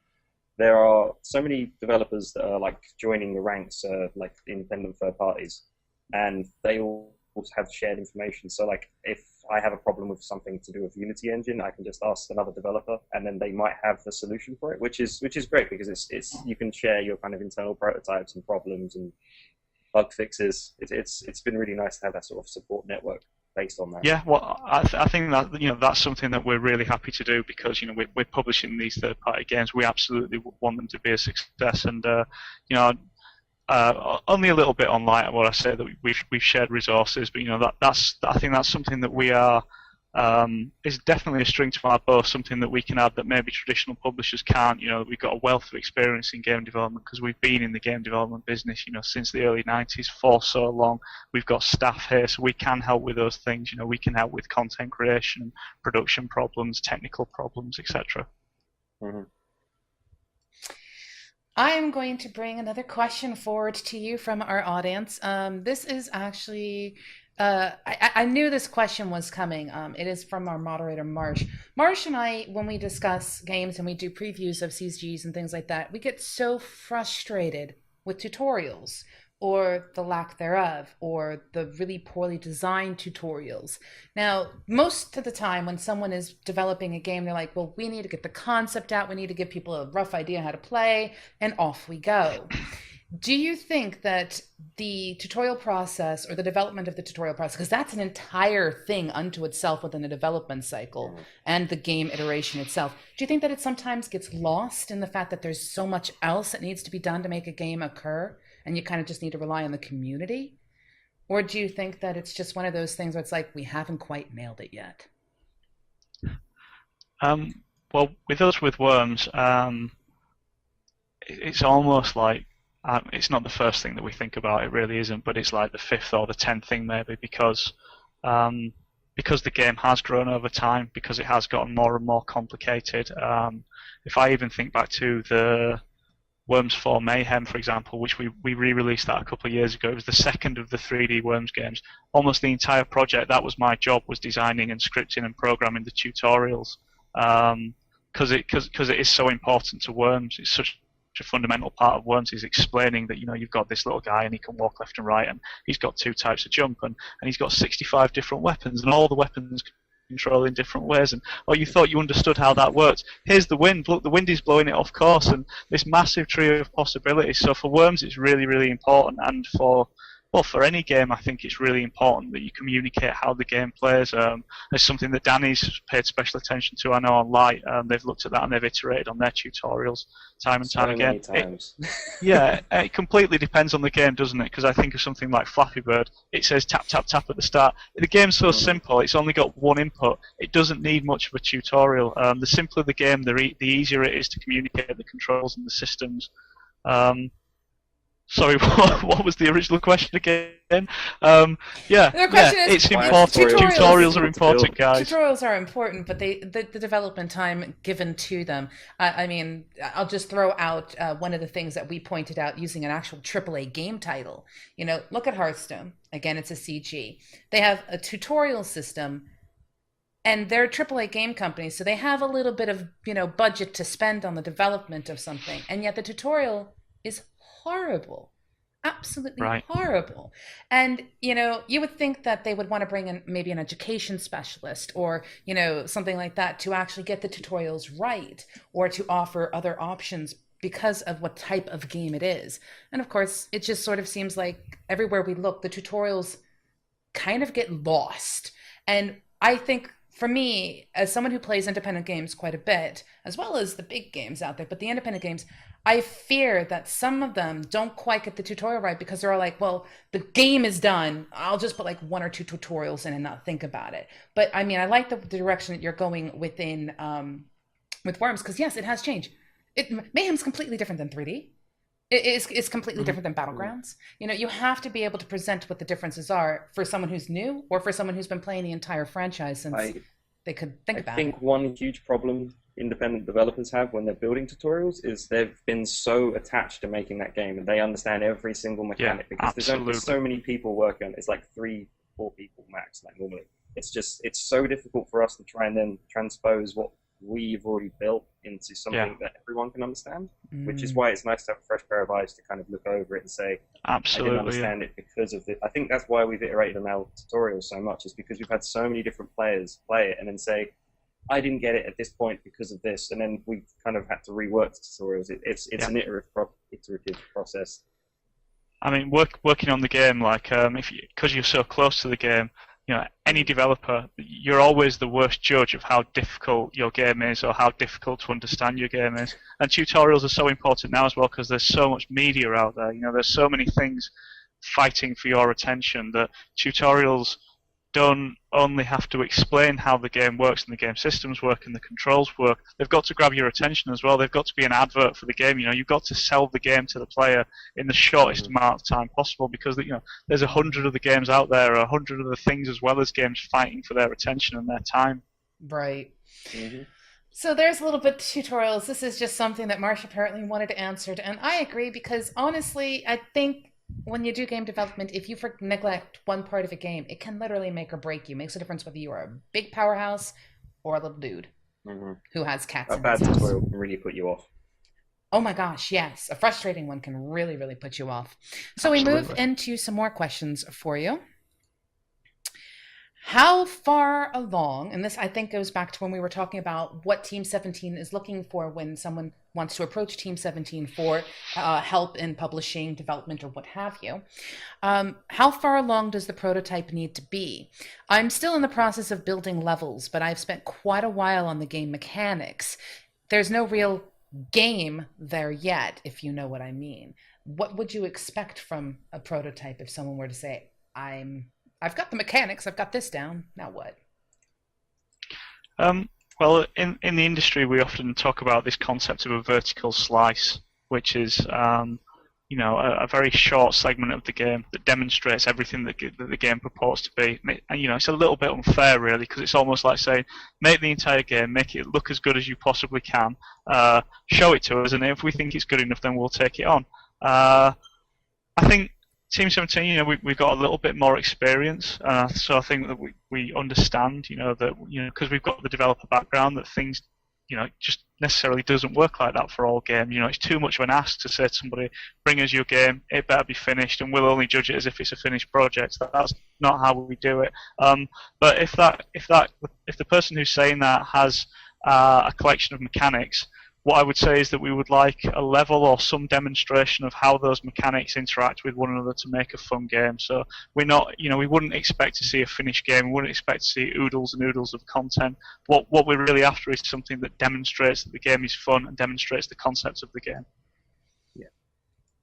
there are so many developers that are joining the ranks, independent third parties. And they all have shared information. So, if I have a problem with something to do with Unity engine, I can just ask another developer, and then they might have the solution for it, which is great because it's you can share your kind of internal prototypes and problems and bug fixes. It's been really nice to have that sort of support network based on that. Yeah, well, I think that that's something that we're really happy to do because we're publishing these third-party games. We absolutely want them to be a success, and only a little bit on light what I say that we've shared resources, but I think that's something that we are is definitely a string to our bow, something that we can add that maybe traditional publishers can't. We've got a wealth of experience in game development because we've been in the game development business, since the early 90s for so long. We've got staff here, so we can help with those things. We can help with content creation, production problems, technical problems, etc. I am going to bring another question forward to you from our audience. This is actually, I knew this question was coming. It is from our moderator, Marsh. Marsh and I, when we discuss games and we do previews of CGs and things like that, we get so frustrated with tutorials or the lack thereof, or the really poorly designed tutorials. Now, most of the time when someone is developing a game, they're like, well, we need to get the concept out, we need to give people a rough idea how to play, and off we go. Do you think that the tutorial process, or the development of the tutorial process, because that's an entire thing unto itself within the development cycle and the game iteration itself, do you think that it sometimes gets lost in the fact that there's so much else that needs to be done to make a game occur, and you kind of just need to rely on the community? Or do you think that it's just one of those things where it's we haven't quite nailed it yet? Well, with us with Worms, it's almost it's not the first thing that we think about, it really isn't, but it's the fifth or the 10th thing maybe, because the game has grown over time, because it has gotten more and more complicated. If I even think back to the Worms 4 Mayhem, for example, which we re-released that a couple of years ago. It was the second of the 3D Worms games. Almost the entire project, that was my job, was designing and scripting and programming the tutorials, because it is so important to Worms. It's such a fundamental part of Worms, is explaining that you've got this little guy and he can walk left and right, and he's got 2 types of jump, and he's got 65 different weapons, and all the weapons control in different ways, and you thought you understood how that worked. Here's the wind, look, the wind is blowing it off course, and this massive tree of possibilities. So for Worms it's really, really important, and for well, for any game, I think it's really important that you communicate how the game plays. It's something that Danny's paid special attention to. I know on Light, they've looked at that and they've iterated on their tutorials time and time again. It completely depends on the game, doesn't it? Because I think of something like Flappy Bird. It says tap, tap, tap at the start. The game's so simple. It's only got one input. It doesn't need much of a tutorial. The simpler the game, the easier it is to communicate the controls and the systems. Sorry, what was the original question again? The question is, it's important. Tutorials are important, guys. Tutorials are important, but the development time given to them. I mean, I'll just throw out one of the things that we pointed out using an actual AAA game title. You know, look at Hearthstone. Again, it's a CG. They have a tutorial system, and they're a AAA game company, so they have a little bit of, you know, budget to spend on the development of something, and yet the tutorial is horrible, absolutely horrible. And you know, you would think that they would want to bring in maybe an education specialist or, you know, something like that to actually get the tutorials right, or to offer other options because of what type of game it is. And of course, it just sort of seems like everywhere we look, the tutorials kind of get lost. And I think, for me, as someone who plays independent games quite a bit, as well as the big games out there, but the independent games, I fear that some of them don't quite get the tutorial right because they're all like, well, the game is done. I'll just put like 1 or 2 tutorials in and not think about it. But I mean, I like the direction that you're going within with Worms, because yes, it has changed. Mayhem's completely different than 3D. It's completely different than Battlegrounds. You know, you have to be able to present what the differences are for someone who's new or for someone who's been playing the entire franchise since they could think about it. I think one huge problem independent developers have when they're building tutorials is they've been so attached to making that game and they understand every single mechanic, because there's so many people working on it. It's like 3-4 people max, like normally. It's so difficult for us to try and then transpose what we've already built into something that everyone can understand, which is why it's nice to have a fresh pair of eyes to kind of look over it and say, I didn't understand it because of it. I think that's why we've iterated on our tutorials so much, is because we've had so many different players play it and then say, I didn't get it at this point because of this, and then we've kind of had to rework the tutorials. It's an iterative process. I mean, working on the game, like because you're so close to the game, you know, any developer, you're always the worst judge of how difficult your game is or how difficult to understand your game is. And tutorials are so important now as well, because there's so much media out there. You know, there's so many things fighting for your attention that tutorials don't only have to explain how the game works and the game systems work and the controls work. They've got to grab your attention as well. They've got to be an advert for the game. You know, you've got to sell the game to the player in the shortest amount of time possible, because you know there's 100 other games out there, 100 other things as well as games fighting for their attention and their time. Right. So there's a little bit of tutorials. This is just something that Marsh apparently wanted answered, and I agree, because honestly, I think when you do game development, if you neglect one part of a game, it can literally make or break you. It makes a difference whether you are a big powerhouse or a little dude who has cats in his house. A bad tutorial can really put you off. Oh my gosh, yes. A frustrating one can really, really put you off. So we move into some more questions for you. How far along, and this I think goes back to when we were talking about what Team17 is looking for when someone wants to approach Team17 for help in publishing, development, or what have you. How far along does the prototype need to be? I'm still in the process of building levels, but I've spent quite a while on the game mechanics. There's no real game there yet, if you know what I mean. What would you expect from a prototype if someone were to say, I've got the mechanics, I've got this down, now what? Well, in the industry, we often talk about this concept of a vertical slice, which is, you know, a very short segment of the game that demonstrates everything that the game purports to be. And, you know, it's a little bit unfair, really, because it's almost like saying, make the entire game, make it look as good as you possibly can, show it to us, and if we think it's good enough, then we'll take it on. I think Team17, you know, we've got a little bit more experience, so I think that we understand, you know, that, you know, because we've got the developer background, that things, you know, just necessarily doesn't work like that for all games. You know, it's too much of an ask to say to somebody, bring us your game, it better be finished, and we'll only judge it as if it's a finished project. That's not how we do it. But if the person who's saying that has a collection of mechanics, what I would say is that we would like a level or some demonstration of how those mechanics interact with one another to make a fun game. So we're not, we wouldn't expect to see a finished game. We wouldn't expect to see oodles and oodles of content. What we're really after is something that demonstrates that the game is fun and demonstrates the concepts of the game. Yeah.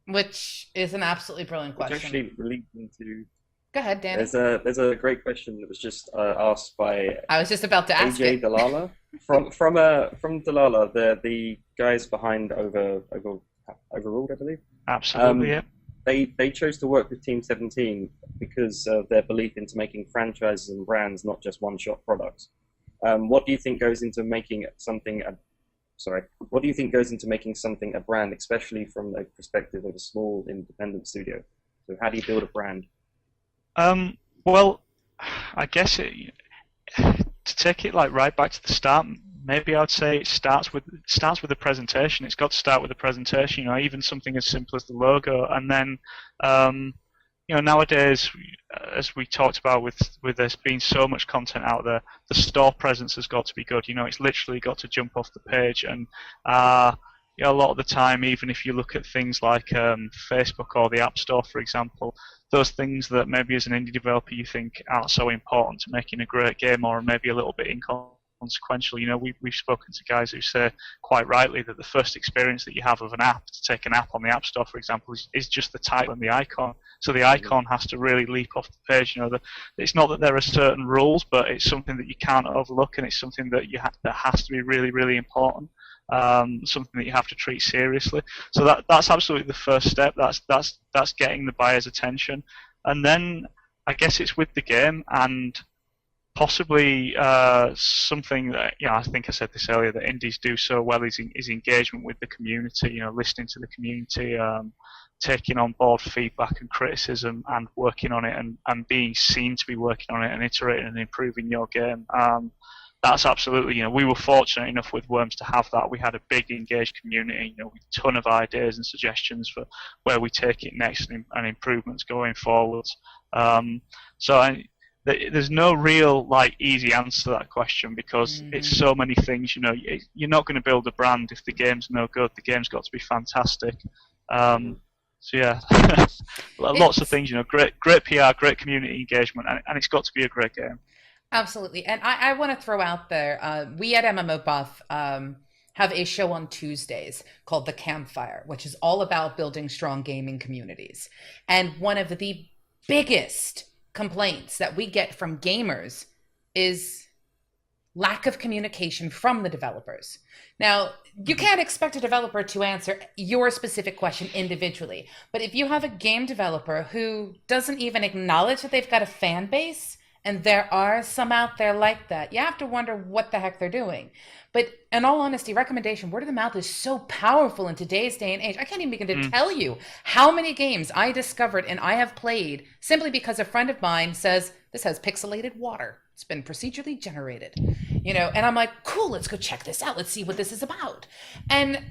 Which is an absolutely brilliant question. Which actually leads into... Go ahead, Danny. There's a great question that was just asked by... I was just about to ask AJ Dalala. From Dalala, the guys behind Overruled, I believe. Absolutely, yeah. They chose to work with Team17 because of their belief into making franchises and brands, not just one-shot products. What do you think goes into making something what do you think goes into making something a brand, especially from the perspective of a small independent studio? So how do you build a brand? Well, I guess to take it right back to the start, maybe I'd say it starts with the presentation. It's got to start with the presentation. Even something as simple as the logo, and then nowadays, as we talked about with there being so much content out there, the store presence has got to be good. It's literally got to jump off the page, and a lot of the time, even if you look at things like Facebook or the App Store, for example, those things that maybe as an indie developer you think aren't so important to making a great game, or maybe a little bit inconsequential. We've spoken to guys who say quite rightly that the first experience that you have of an app, to take an app on the App Store, for example, is just the title and the icon. So the icon has to really leap off the page. It's not that there are certain rules, but it's something that you can't overlook, and it's something that that has to be really, really important. Something that you have to treat seriously. So that's absolutely the first step. That's getting the buyer's attention, and then I guess it's with the game, and possibly something that I think I said this earlier, that indies do so well is engagement with the community. Listening to the community, taking on board feedback and criticism, and working on it, and being seen to be working on it, and iterating and improving your game. That's absolutely, we were fortunate enough with Worms to have that. We had a big engaged community, with a ton of ideas and suggestions for where we take it next, and improvements going forwards. There's no real easy answer to that question, because it's so many things. You're not going to build a brand if the game's no good. The game's got to be fantastic. So yeah, lots of things. Great PR, great community engagement, and it's got to be a great game. Absolutely. And I want to throw out there, we at MMOBuff have a show on Tuesdays called The Campfire, which is all about building strong gaming communities. And one of the biggest complaints that we get from gamers is lack of communication from the developers. Now, you can't expect a developer to answer your specific question individually, but if you have a game developer who doesn't even acknowledge that they've got a fan base, and there are some out there like that, you have to wonder what the heck they're doing. But in all honesty, recommendation, word of the mouth is so powerful in today's day and age. I can't even begin to tell you how many games I discovered and I have played simply because a friend of mine says, this has pixelated water. It's been procedurally generated, and I'm like, cool, let's go check this out. Let's see what this is about. And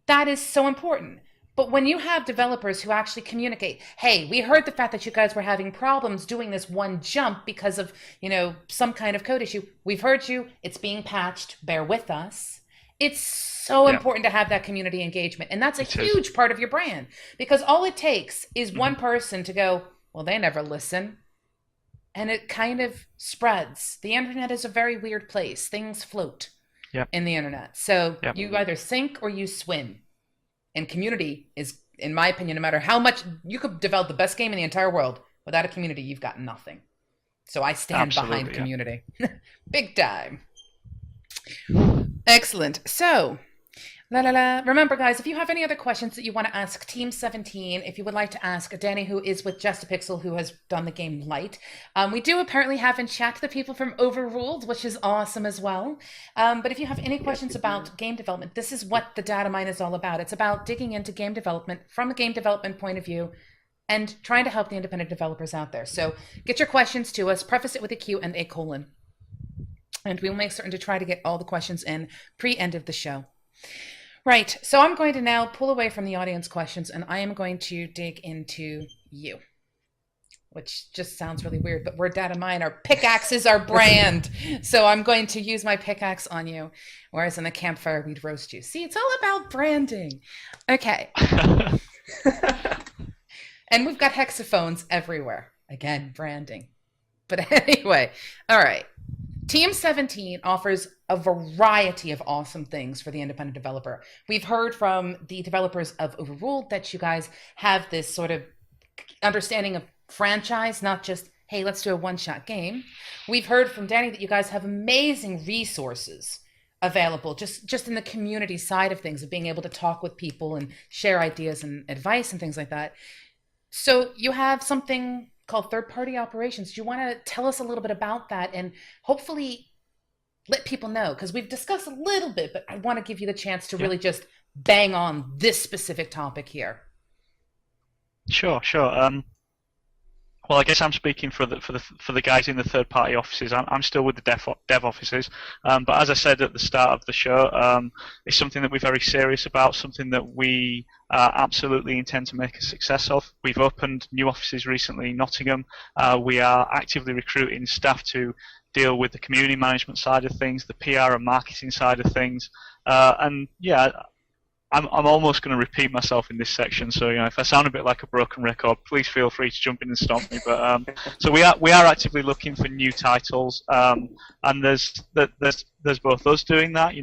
that is so important. But when you have developers who actually communicate, hey, we heard the fact that you guys were having problems doing this one jump because of, some kind of code issue. We've heard you. It's being patched. Bear with us. It's so important to have that community engagement. And that's a huge part of your brand, because all it takes is one person to go, well, they never listen. And it kind of spreads. The internet is a very weird place. Things float in the internet. So you either sink or you swim. And community is, in my opinion, no matter how much you could develop the best game in the entire world, without a community, you've got nothing. So I stand behind community. Big time. Excellent. So, remember, guys, if you have any other questions that you want to ask Team17, if you would like to ask Danny, who is with Just a Pixel, who has done the game light, we do apparently have in chat the people from Overruled, which is awesome as well. But if you have any questions about game development, this is what the Datamine is all about. It's about digging into game development from a game development point of view and trying to help the independent developers out there. So get your questions to us, preface it with a Q and a colon. And we will make certain to try to get all the questions in pre-end of the show. Right, so I'm going to now pull away from the audience questions, and I am going to dig into you. which just sounds really weird, but we're Datamine. Our pickaxe is our brand. So I'm going to use my pickaxe on you, whereas in the campfire, we'd roast you. See, it's all about branding. Okay. And we've got hexaphones everywhere. Again, branding. But anyway, all right. Team17 offers a variety of awesome things for the independent developer. We've heard from the developers of Overruled that you guys have this sort of understanding of franchise, not just, hey, let's do a one-shot game. We've heard from Danny that you guys have amazing resources available just in the community side of things, of being able to talk with people and share ideas and advice and things like that. So you have something called third-party operations. Do you want to tell us a little bit about that and hopefully let people know? Because we've discussed a little bit, but I want to give you the chance to really just bang on this specific topic here. Sure. Well, I guess I'm speaking for the guys in the third-party offices. I'm still with the dev offices, but as I said at the start of the show, it's something that we're very serious about, something that we absolutely intend to make a success of. We've opened new offices recently in Nottingham. We are actively recruiting staff to deal with the community management side of things, the PR and marketing side of things, and yeah. I'm almost going to repeat myself in this section, so if I sound a bit like a broken record, please feel free to jump in and stop me. But so we are actively looking for new titles, and there's both us doing that.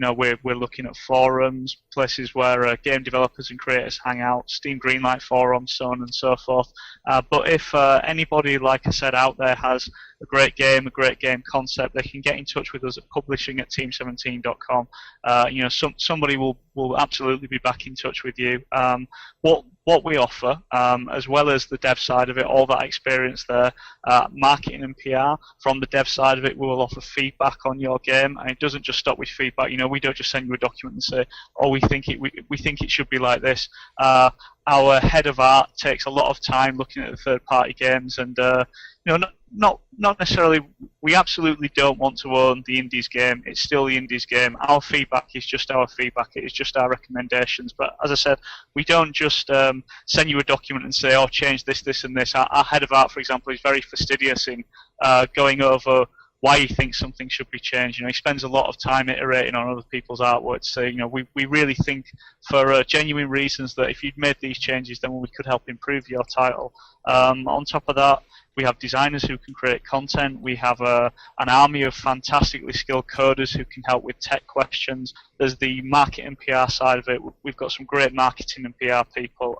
We're looking at forums, places where game developers and creators hang out, Steam Greenlight forums, so on and so forth. But if anybody, like I said, out there has a great game concept, they can get in touch with us at publishing@team17.com. Somebody will absolutely be back in touch with you. What we offer, as well as the dev side of it, all that experience there, marketing and PR. From the dev side of it, we will offer feedback on your game, and it doesn't just stop with feedback. We don't just send you a document and say, "Oh, we think it should be like this." Our head of art takes a lot of time looking at the third-party games, and not necessarily. We absolutely don't want to own the indies game. It's still the indies game. Our feedback is just our feedback. It is just our recommendations. But as I said, we don't just send you a document and say, "Oh, change this, this, and this." Our head of art, for example, is very fastidious in going over why he thinks something should be changed. He spends a lot of time iterating on other people's artwork. So, we really think for genuine reasons that if you'd made these changes, then we could help improve your title. On top of that, we have designers who can create content. We have an army of fantastically skilled coders who can help with tech questions. There's the market and PR side of it. We've got some great marketing and PR people.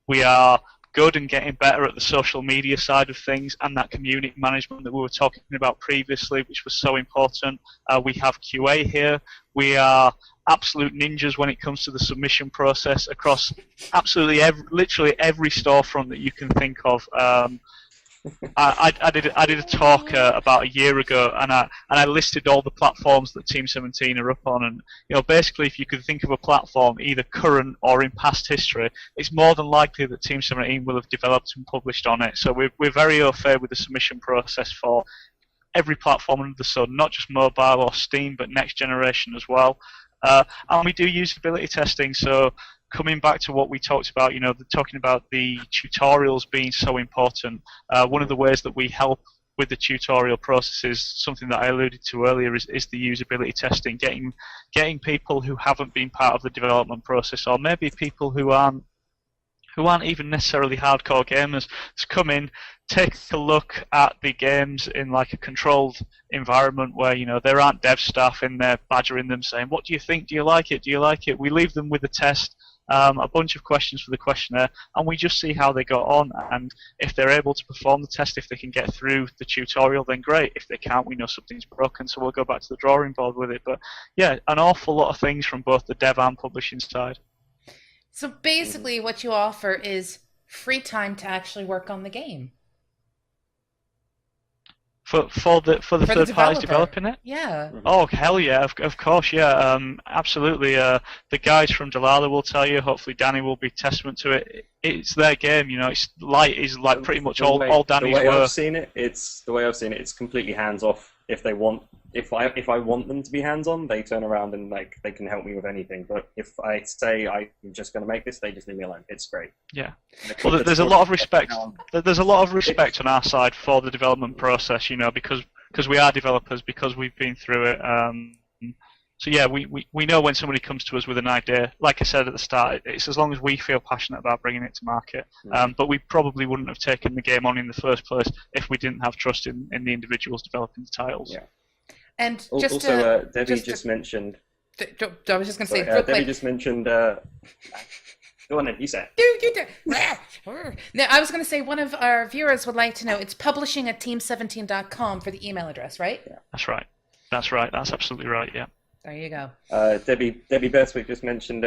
We are good and getting better at the social media side of things and that community management that we were talking about previously, which was so important. We have QA here. We are absolute ninjas when it comes to the submission process across absolutely literally every storefront that you can think of. I did a talk about a year ago, and I listed all the platforms that Team17 are up on, and basically, if you could think of a platform either current or in past history, it's more than likely that Team17 will have developed and published on it. So we're very au fait with the submission process for every platform under the sun, not just mobile or Steam, but next generation as well. And we do usability testing. So coming back to what we talked about, talking about the tutorials being so important, one of the ways that we help with the tutorial process is something that I alluded to earlier, is the usability testing, getting people who haven't been part of the development process, or maybe people who aren't even necessarily hardcore gamers, to come in, take a look at the games in like a controlled environment where there aren't dev staff in there badgering them saying, "What do you think? Do you like it? Do you like it?" We leave them with a test, a bunch of questions for the questionnaire, and we just see how they got on. And if they're able to perform the test, if they can get through the tutorial, then great. If they can't, we know something's broken, so we'll go back to the drawing board with it. But yeah, an awful lot of things from both the dev and publishing side. So basically what you offer is free time to actually work on the game. For the third parties developing it? Yeah. Oh, hell yeah, of course, yeah. Absolutely. The guys from Delilah will tell you, hopefully Danny will be testament to it. It's their game, it's like pretty much all Danny's work. The way I've seen it, it's completely hands off. If they want if I want them to be hands-on, they turn around and like they can help me with anything. But if I say I'm just going to make this, they just leave me alone. It's great. Yeah. Well, there's a lot of respect. There's a lot of respect on our side for the development process, you know, because we are developers, because we've been through it. So yeah, we know when somebody comes to us with an idea. Like I said at the start, it's as long as we feel passionate about bringing it to market. But we probably wouldn't have taken the game on in the first place if we didn't have trust in the individuals developing the titles. Yeah. And Debbie just mentioned. I was just going to say, Debbie just mentioned. Go on then, you say. No, I was going to say one of our viewers would like to know. It's publishing at team17.com for the email address, right? Yeah. That's right. That's right. That's absolutely right. Yeah. There you go. Debbie Bestwick just mentioned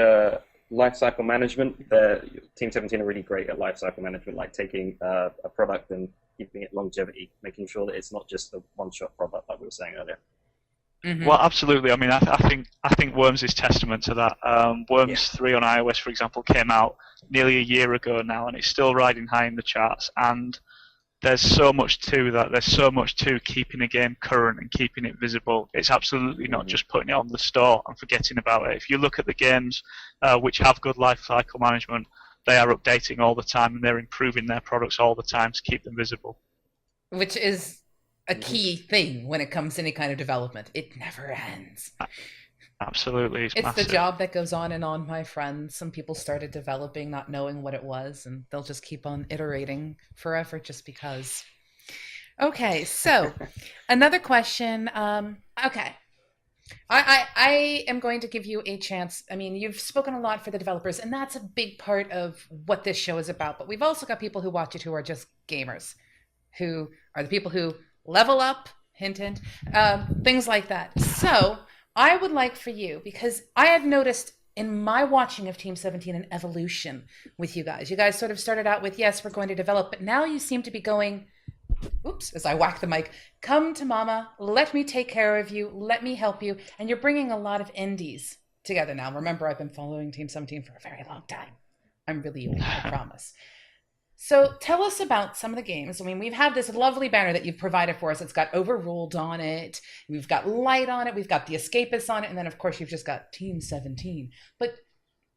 lifecycle management. Team17 are really great at lifecycle management, like taking a product and giving it longevity, making sure that it's not just a one-shot product, like we were saying earlier. Mm-hmm. Well, absolutely. I mean, I think Worms is testament to that. Worms 3 on iOS, for example, came out nearly a year ago now, and it's still riding high in the charts. And there's so much to that. There's so much to keeping a game current and keeping it visible. It's absolutely not just putting it on the store and forgetting about it. If you look at the games which have good life cycle management, they are updating all the time and they're improving their products all the time to keep them visible. Which is a key thing when it comes to any kind of development. It never ends. Absolutely. It's the job that goes on and on, my friends. Some people started developing not knowing what it was, and they'll just keep on iterating forever just because. Okay, so another question. Okay. I am going to give you a chance. I mean, you've spoken a lot for the developers, and that's a big part of what this show is about. But we've also got people who watch it who are just gamers, who are the people who level up, hint, hint, things like that. So I would like for you, because I have noticed in my watching of Team17 an evolution with you guys. You guys sort of started out with, yes, we're going to develop, but now you seem to be going, oops, as I whack the mic, come to mama, let me take care of you, let me help you. And you're bringing a lot of indies together now. Remember, I've been following Team17 for a very long time. I'm really old, I promise. So tell us about some of the games. I mean, we've had this lovely banner that you've provided for us. It's got Overruled on it. We've got Light on it. We've got The Escapists on it. And then, of course, you've just got Team17. But,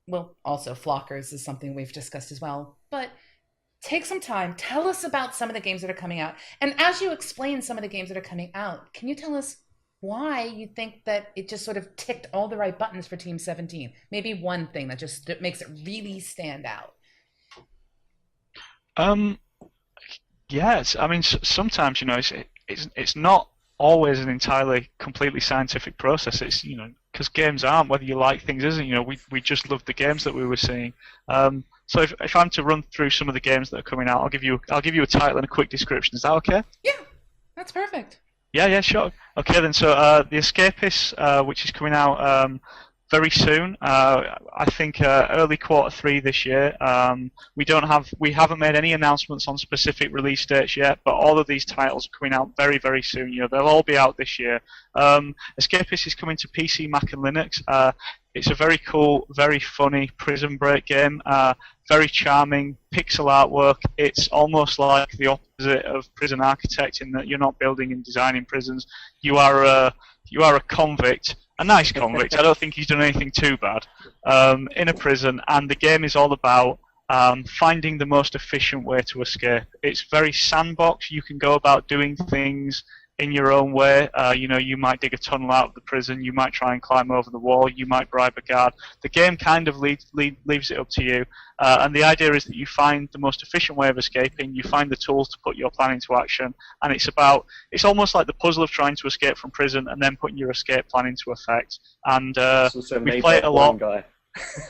well, also Flockers is something we've discussed as well. But take some time. Tell us about some of the games that are coming out. And as you explain some of the games that are coming out, can you tell us why you think that it just sort of ticked all the right buttons for Team17? Maybe one thing that makes it really stand out. Yes, I mean, sometimes, you know, it's not always an entirely completely scientific process. It's, you know, because games aren't, whether you like things isn't, you know, we just love the games that we were seeing. So if I'm to run through some of the games that are coming out, I'll give you a title and a quick description. Is that okay? Yeah, that's perfect. Yeah, sure. Okay then, so The Escapists, which is coming out very soon, I think early Q3 this year. We haven't made any announcements on specific release dates yet, but all of these titles are coming out very, very soon. You know, they'll all be out this year. Escapist is coming to PC, Mac, and Linux. It's a very cool, very funny prison break game. Very charming, pixel artwork. It's almost like the opposite of Prison Architect in that you're not building and designing prisons. You are a convict. A nice convict. I don't think he's done anything too bad in a prison, and the game is all about finding the most efficient way to escape. It's very sandbox. You can go about doing things in your own way. You know, you might dig a tunnel out of the prison. You might try and climb over the wall. You might bribe a guard. The game kind of leaves it up to you. And the idea is that you find the most efficient way of escaping. You find the tools to put your plan into action. And it's almost like the puzzle of trying to escape from prison and then putting your escape plan into effect. And we play it a lot.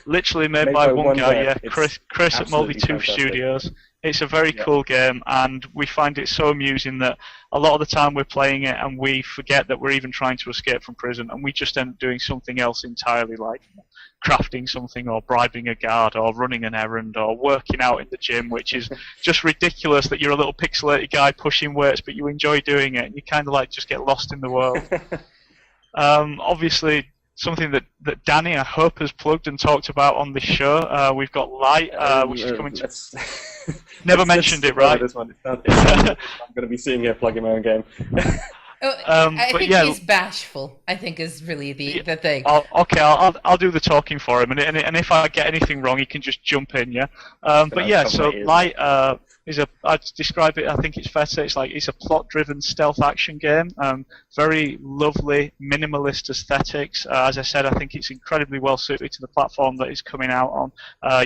Literally made by one guy, yeah. Chris at Multi-Tooth Studios. It's a very cool game, and we find it so amusing that a lot of the time we're playing it and we forget that we're even trying to escape from prison, and we just end up doing something else entirely, like crafting something or bribing a guard or running an errand or working out in the gym, which is just ridiculous that you're a little pixelated guy pushing weights, but you enjoy doing it, and you kind of like just get lost in the world. Obviously, something that Danny, I hope, has plugged and talked about on this show. We've got Light, which is coming to... Never mentioned it, right? This one. I'm going to be sitting here plugging my own game. I think he's bashful. I think is really the thing. I'll do the talking for him, and if I get anything wrong, he can just jump in. Yeah. But yeah, so Light I'd describe it. I think it's fair to say it's a plot-driven stealth action game. Very lovely minimalist aesthetics. As I said, I think it's incredibly well suited to the platform that it's coming out on.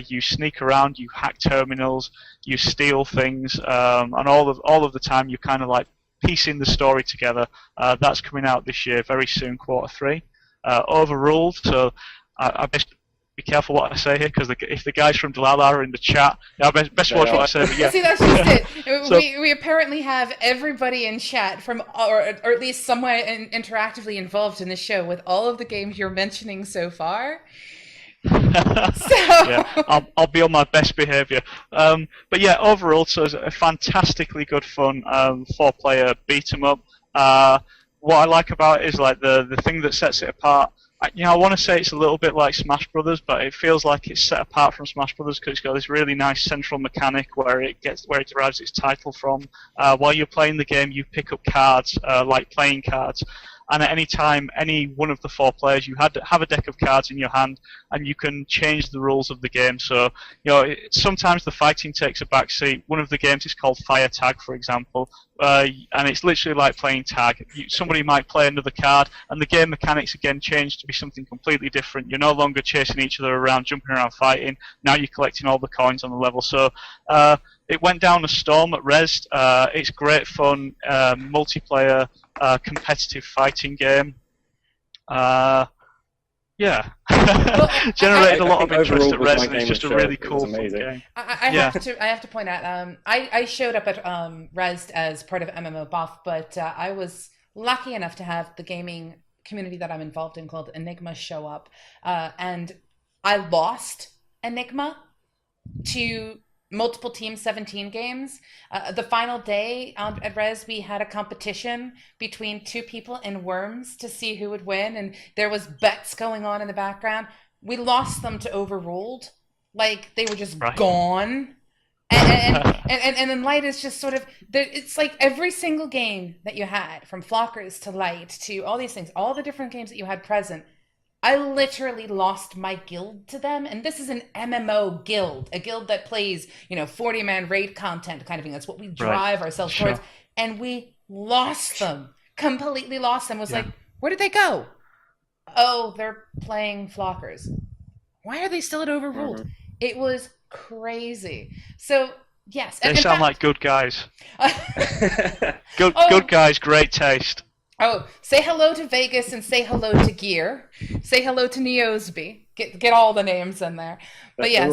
You sneak around, you hack terminals, you steal things, and all of the time you kind of like piecing the story together. That's coming out this year, very soon, Q3. Overruled, so I best be careful what I say here, because if the guys from Delilah are in the chat, I best watch what I say. But yeah. See, that's just it. So, we apparently have everybody in chat from, or at least somewhat interactively involved in the show with all of the games you're mentioning so far. Yeah, I'll be on my best behaviour. But yeah, overall, so it's a fantastically good fun 4-player beat 'em up. What I like about it is like the thing that sets it apart. I want to say it's a little bit like Smash Brothers, but it feels like it's set apart from Smash Brothers because it's got this really nice central mechanic where it derives its title from. While you're playing the game, you pick up cards, like playing cards, and at any time, any one of the 4 players, you have a deck of cards in your hand, and you can change the rules of the game. So, sometimes the fighting takes a backseat. One of the games is called Fire Tag, for example, and it's literally like playing tag. Somebody might play another card, and the game mechanics again change to be something completely different. You're no longer chasing each other around, jumping around, fighting. Now you're collecting all the coins on the level. So, it went down a storm at Rezzed. It's great fun, multiplayer, competitive fighting game. Yeah. Generated a lot of interest at Rezzed, and it's just a really cool fun game. I have to point out, I showed up at Rezzed as part of MMOBuff, but I was lucky enough to have the gaming community that I'm involved in called Enigma show up, and I lost Enigma to multiple Team17 games. The final day at Res, we had a competition between 2 people in Worms to see who would win, and there was bets going on in the background. We lost them to Overruled. Like, they were just gone. And then Light is just sort of, it's like every single game that you had, from Flockers to Light to all these things, all the different games that you had present, I literally lost my guild to them. And this is an MMO guild, a guild that plays, 40-man raid content kind of thing. That's what we drive ourselves towards. And we lost them, completely lost them. Like, where did they go? Oh, they're playing Flockers. Why are they still at Overruled? It was crazy. So, yes. They sound like good guys. Good guys, great taste. Oh, say hello to Vegas and say hello to Gear. Say hello to Neosby. Get all the names in there. But yes,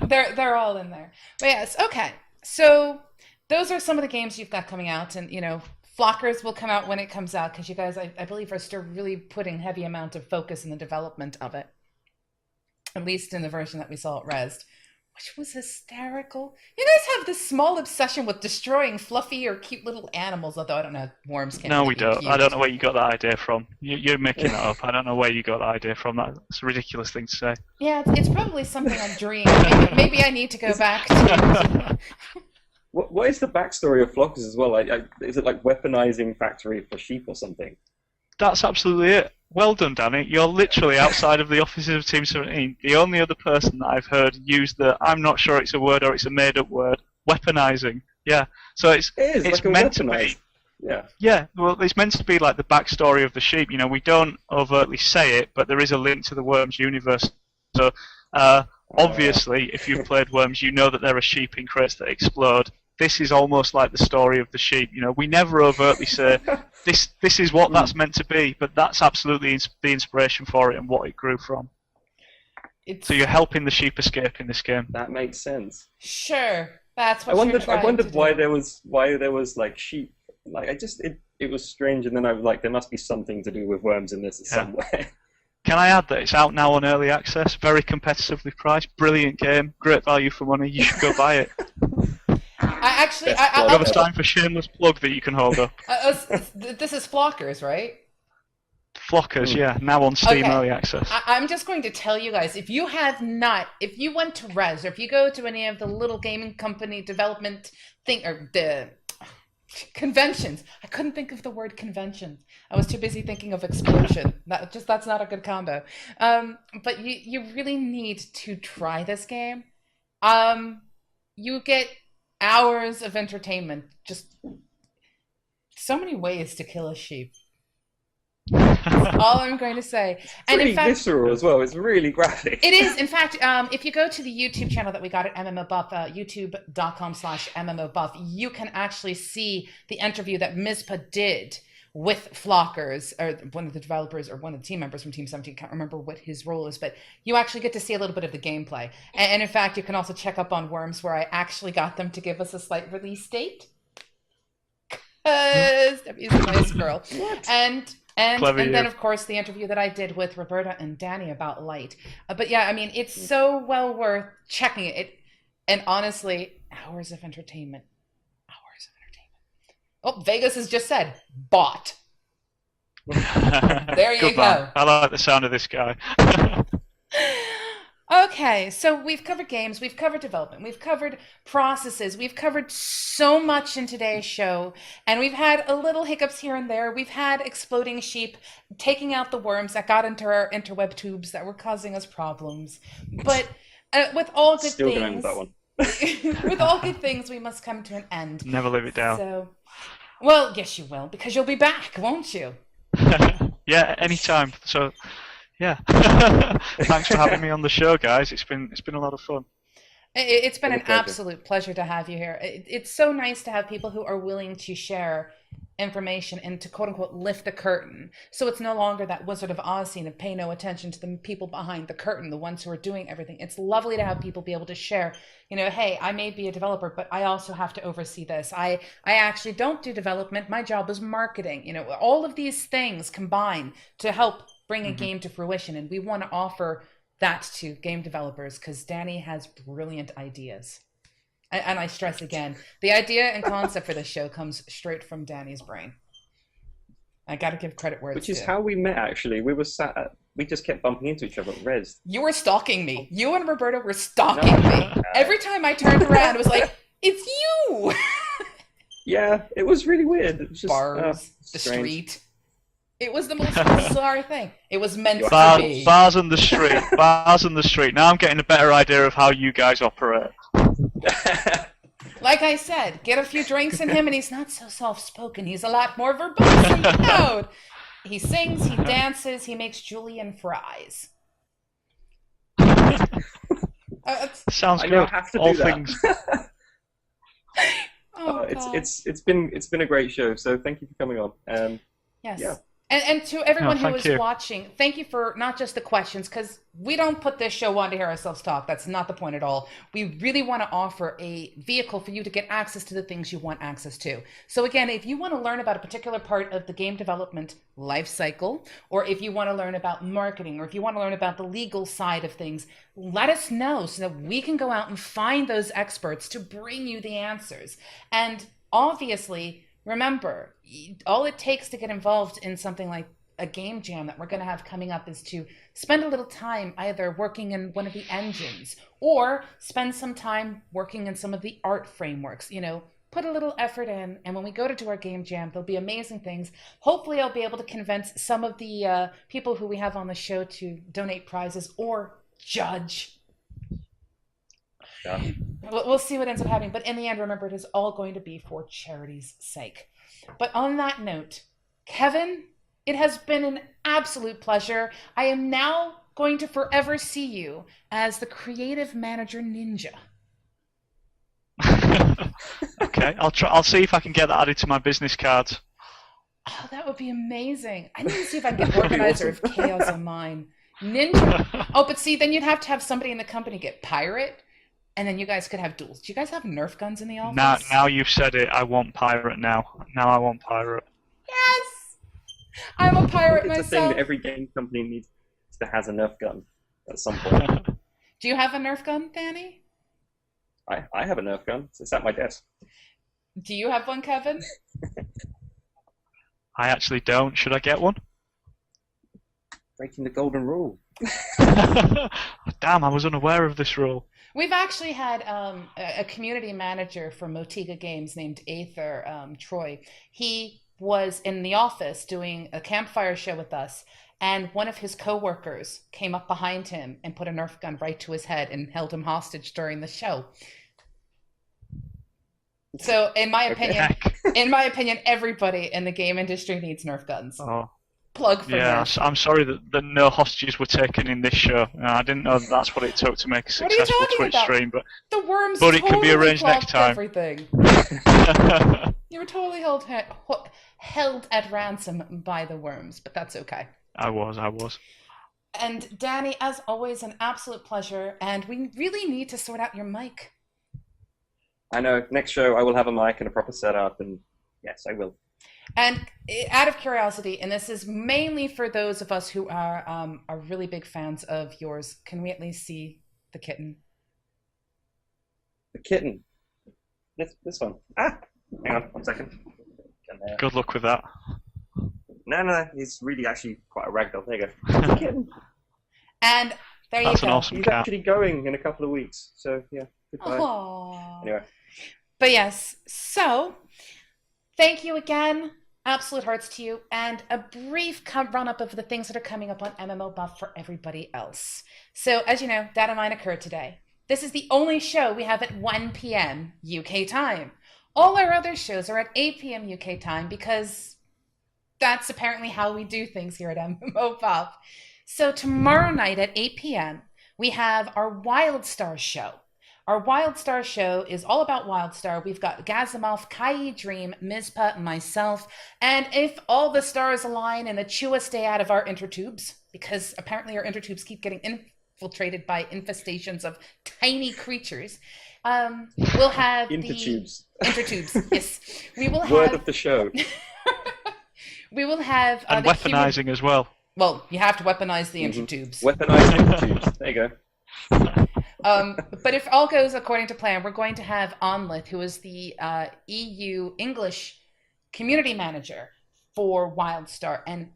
they're all in there. But yes, okay. So those are some of the games you've got coming out, and Flockers will come out when it comes out, because you guys, I believe, are still really putting heavy amount of focus in the development of it. At least in the version that we saw at Rezzed, which was hysterical. You guys have this small obsession with destroying fluffy or cute little animals, although I don't know if worms can. No, we don't. Cute. I don't know where you got that idea from. You're making that up. I don't know where you got that idea from. That's a ridiculous thing to say. Yeah, it's probably something I dreamed. Maybe I need to go back to... What is the backstory of Flockers as well? Is it like weaponizing factory for sheep or something? That's absolutely it. Well done, Danny. You're literally outside of the offices of Team17. The only other person that I've heard use I'm not sure it's a word or it's a made-up word, weaponizing. Yeah. So it's like meant to be. Yeah. Yeah. Well, it's meant to be like the backstory of the sheep. We don't overtly say it, but there is a link to the Worms universe. So obviously, if you've played Worms, you know that there are sheep in crates that explode. This is almost like the story of the sheep. We never overtly say this is what that's meant to be, but that's absolutely the inspiration for it and what it grew from. So you're helping the sheep escape in this game. That makes sense. Sure, that's what I wondered why there was like sheep. Like it was strange, and then I was like, there must be something to do with worms in this somewhere. Can I add that it's out now on early access, very competitively priced, brilliant game, great value for money. You should go buy it. I have a time for shameless plug that you can hold up. This is Flockers, right? Flockers, yeah, now on Steam early access. I'm just going to tell you guys, if you went to Res, or if you go to any of the little gaming company development thing, or Conventions. I couldn't think of the word convention. I was too busy thinking of explosion. That's not a good combo. But you really need to try this game. You get hours of entertainment. Just so many ways to kill a sheep. That's all I'm going to say. And in fact, visceral as well. It's really graphic. It is. In fact, if you go to the YouTube channel that we got at MMOBuff, youtube.com/MMOBuff, you can actually see the interview that Mizpah did with Flockers, or one of the developers or one of the team members from Team17. Can't remember what his role is, but you actually get to see a little bit of the gameplay. And in fact, you can also check up on Worms, where I actually got them to give us a slight release date. Because Debbie's a nice girl. And then, of course, the interview that I did with Roberta and Danny about Light. But yeah, I mean, it's so well worth checking it. And honestly, hours of entertainment. Hours of entertainment. Oh, Vegas has just said, bought. There you go. I like the sound of this guy. Okay, so we've covered games, we've covered development, we've covered processes, we've covered so much in today's show, and we've had a little hiccups here and there. We've had exploding sheep taking out the worms that got into our interweb tubes that were causing us problems. But with all good Still things, that one. with all good things, we must come to an end. Never live it down. So, well, yes, you will, because you'll be back, won't you? Yeah, anytime. So. Yeah, thanks for having me on the show, guys. It's been a lot of fun. It's been an absolute pleasure to have you here. It's so nice to have people who are willing to share information and to quote unquote lift the curtain. So it's no longer that Wizard of Oz scene of pay no attention to the people behind the curtain, the ones who are doing everything. It's lovely to have people be able to share, you know, hey, I may be a developer, but I also have to oversee this. I actually don't do development. My job is marketing. You know, all of these things combine to help bring a game to fruition, and we want to offer that to game developers because Danny has brilliant ideas. And I stress again, the idea and concept for this show comes straight from Danny's brain. I got to give credit where it's due. Which is how we met, actually. We just kept bumping into each other at Res. You were stalking me. You and Roberta were stalking me. Every time I turned around, it was like, it's you! Yeah, it was really weird. It was just, bars, the strange. Street. It was the most bizarre thing. It was meant to be. Bars on the street. Bars on the street. Now I'm getting a better idea of how you guys operate. Like I said, get a few drinks in him and he's not so soft-spoken. He's a lot more verbose and loud. He sings, he dances, he makes julienne fries. Sounds good. I have to do All that. things. It's been a great show. So thank you for coming on. Yes. Yeah. And to everyone who is you. watching, thank you for not just the questions, because we don't put this show on to hear ourselves talk. That's not the point at all. We really want to offer a vehicle for you to get access to the things you want access to. So again, if you want to learn about a particular part of the game development life cycle, or if you want to learn about marketing, or if you want to learn about the legal side of things, let us know so that we can go out and find those experts to bring you the answers. And obviously, remember, all it takes to get involved in something like a game jam that we're going to have coming up is to spend a little time either working in one of the engines or spend some time working in some of the art frameworks. You know, put a little effort in, and when we go to do our game jam, there'll be amazing things. Hopefully I'll be able to convince some of the people who we have on the show to donate prizes or judge. Yeah. We'll see what ends up happening, but in the end, remember, it is all going to be for charity's sake. But on that note, Kevin, it has been an absolute pleasure. I am now going to forever see you as the creative manager ninja. Okay, I'll see if I can get that added to my business cards. Oh, that would be amazing. I need to see if I can get organizer of chaos on mine. Ninja. Oh, but see, then you'd have to have somebody in the company get pirate. And then you guys could have duels. Do you guys have Nerf guns in the office? Now you've said it. I want pirate now. Now I want pirate. Yes! I'm a pirate myself. It's a thing that every game company needs to has a Nerf gun at some point. Do you have a Nerf gun, Danny? I have a Nerf gun. It's at my desk. Do you have one, Kevin? I actually don't. Should I get one? Breaking the golden rule. Damn, I was unaware of this rule. We've actually had a community manager for Motiga Games named Aether Troy. He was in the office doing a campfire show with us, and one of his coworkers came up behind him and put a Nerf gun right to his head and held him hostage during the show. So, in my opinion, everybody in the game industry needs Nerf guns. Oh. Plug for Nerf. I'm sorry that no hostages were taken in this show. I didn't know that's what it took to make a successful Twitch stream. But the worms it can be arranged next time. Everything. You were totally held at ransom by the worms, but that's okay. I was. And Danny, as always, an absolute pleasure. And we really need to sort out your mic. I know. Next show, I will have a mic and a proper setup, and yes, I will. And out of curiosity, and this is mainly for those of us who are really big fans of yours, can we at least see the kitten? The kitten? This one. Ah! Hang on, 1 second. Good luck with that. No, he's really actually quite a ragdoll. There you go. The kitten. And there That's you go. An awesome he's cat. Actually going in a couple of weeks, so yeah, goodbye. Aww. Anyway. But yes, so thank you again. Absolute hearts to you, and a brief run-up of the things that are coming up on MMO Buff for everybody else. So, as you know, Datamine occurred today. This is the only show we have at 1 p.m. UK time. All our other shows are at 8 p.m. UK time because that's apparently how we do things here at MMO Buff. So tomorrow night at 8 p.m., we have our Wildstar show. Our Wildstar show is all about Wildstar. We've got Gazimov, Kai Dream, Mizpa, and myself. And if all the stars align and the Chua stay out of our intertubes, because apparently our intertubes keep getting infiltrated by infestations of tiny creatures, we'll have Intertubes. Intertubes, yes. We will have... Word of the show. We will have... and weaponizing as well. Well, you have to weaponize the intertubes. Weaponized intertubes. There you go. But if all goes according to plan, we're going to have Onlith, who is the EU English community manager for Wildstar, and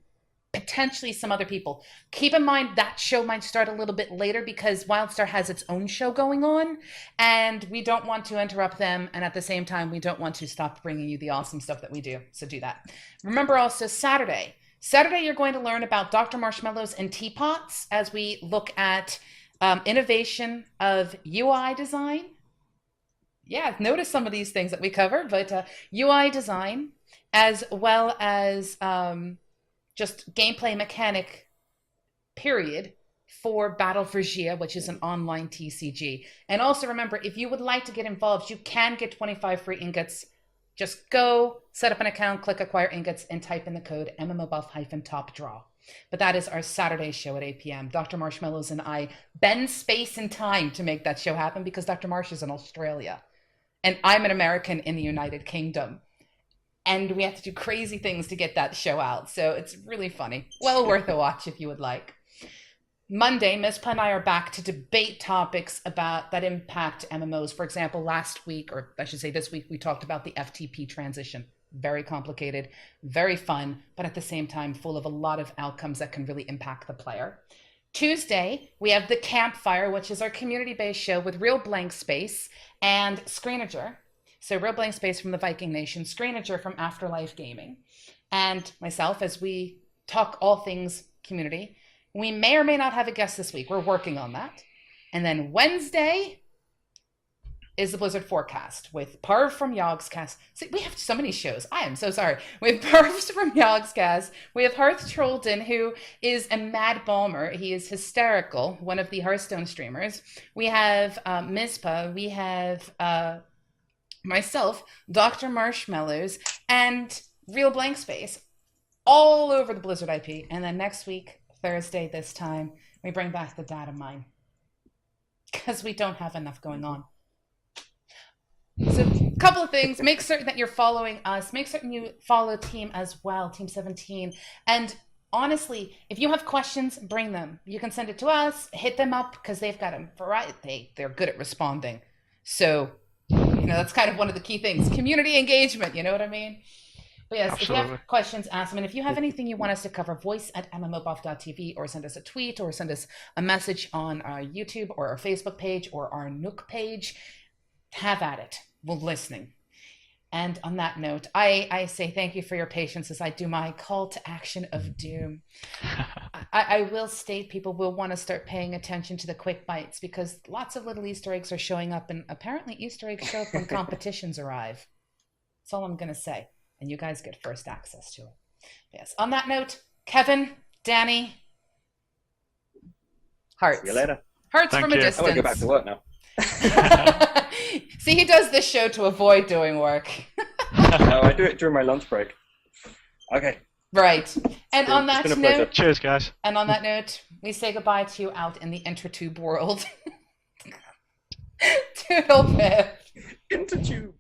potentially some other people. Keep in mind that show might start a little bit later because Wildstar has its own show going on, and we don't want to interrupt them, and at the same time, we don't want to stop bringing you the awesome stuff that we do. So do that. Remember also Saturday, you're going to learn about Dr. Marshmallows and teapots as we look at innovation of UI design. Yeah, notice some of these things that we cover, but UI design, as well as just gameplay mechanic, period, for Battle for Gia, which is an online TCG. And also remember, if you would like to get involved, you can get 25 free ingots. Just go, set up an account, click Acquire Ingots, and type in the code MMOBuff-Top Draw. But that is our Saturday show at 8 p.m. Dr. Marshmallows and I bend space and time to make that show happen because Dr. Marsh is in Australia. And I'm an American in the United Kingdom. And we have to do crazy things to get that show out. So it's really funny. Well worth a watch if you would like. Monday, Ms. Pa and I are back to debate topics that impact MMOs. For example, last week, or I should say this week, we talked about the FTP transition. Very complicated, very fun, but at the same time, full of a lot of outcomes that can really impact the player. Tuesday, we have The Campfire, which is our community-based show with Real Blank Space and Screenager. So Real Blank Space from the Viking Nation, Screenager from Afterlife Gaming, and myself as we talk all things community. We may or may not have a guest this week. We're working on that. And then Wednesday is the Blizzard Forecast with Parv from Yogscast. See, we have so many shows. I am so sorry. We have Parv from Yogscast. We have Hearth Trollden, who is a mad bomber. He is hysterical, one of the Hearthstone streamers. We have Mizpa. We have myself, Dr. Marshmallows, and Real Blank Space, all over the Blizzard IP. And then next week, Thursday this time, we bring back the Datamine because we don't have enough going on. So a couple of things. Make certain that you're following us. Make certain you follow Team as well, Team17. And honestly, if you have questions, bring them. You can send it to us, hit them up, because they've got a variety. They're good at responding. So, that's kind of one of the key things. Community engagement, you know what I mean? But yes, Absolutely. if you have questions, ask them. And if you have anything you want us to cover, voice at MMOBuff.TV, or send us a tweet, or send us a message on our YouTube or our Facebook page or our Nook page. Have at it. We're listening. And on that note, I say thank you for your patience as I do my call to action of doom. I will state people will want to start paying attention to the quick bites, because lots of little Easter eggs are showing up, and apparently Easter eggs show up when competitions arrive. That's all I'm going to say. And you guys get first access to it. Yes. On that note, Kevin, Danny, hearts. See you later. Hearts Thank from you. A distance. I want to go back to work now. See, he does this show to avoid doing work. No, I do it during my lunch break. Okay. Right. And on that note... Cheers, guys. And on that note, we say goodbye to you out in the intertube world. Toodle pip. Intertube.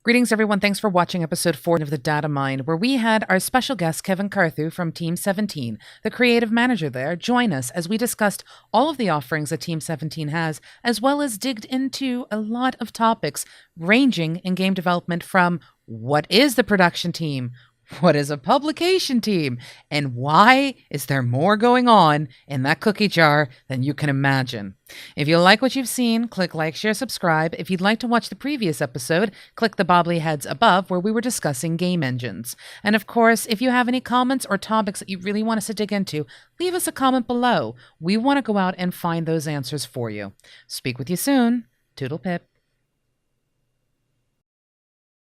Greetings, everyone. Thanks for watching episode 4 of the Datamine, where we had our special guest, Kevin Carthew from Team17, the creative manager there, join us as we discussed all of the offerings that Team17 has, as well as digged into a lot of topics ranging in game development, from what is the production team, what is a publication team, and why is there more going on in that cookie jar than you can imagine. If you like what you've seen, click like, share, subscribe. If you'd like to watch the previous episode, click the bobbly heads above where we were discussing game engines. And of course, if you have any comments or topics that you really want us to dig into, leave us a comment below. We want to go out and find those answers for you. Speak with you soon. Toodle pip.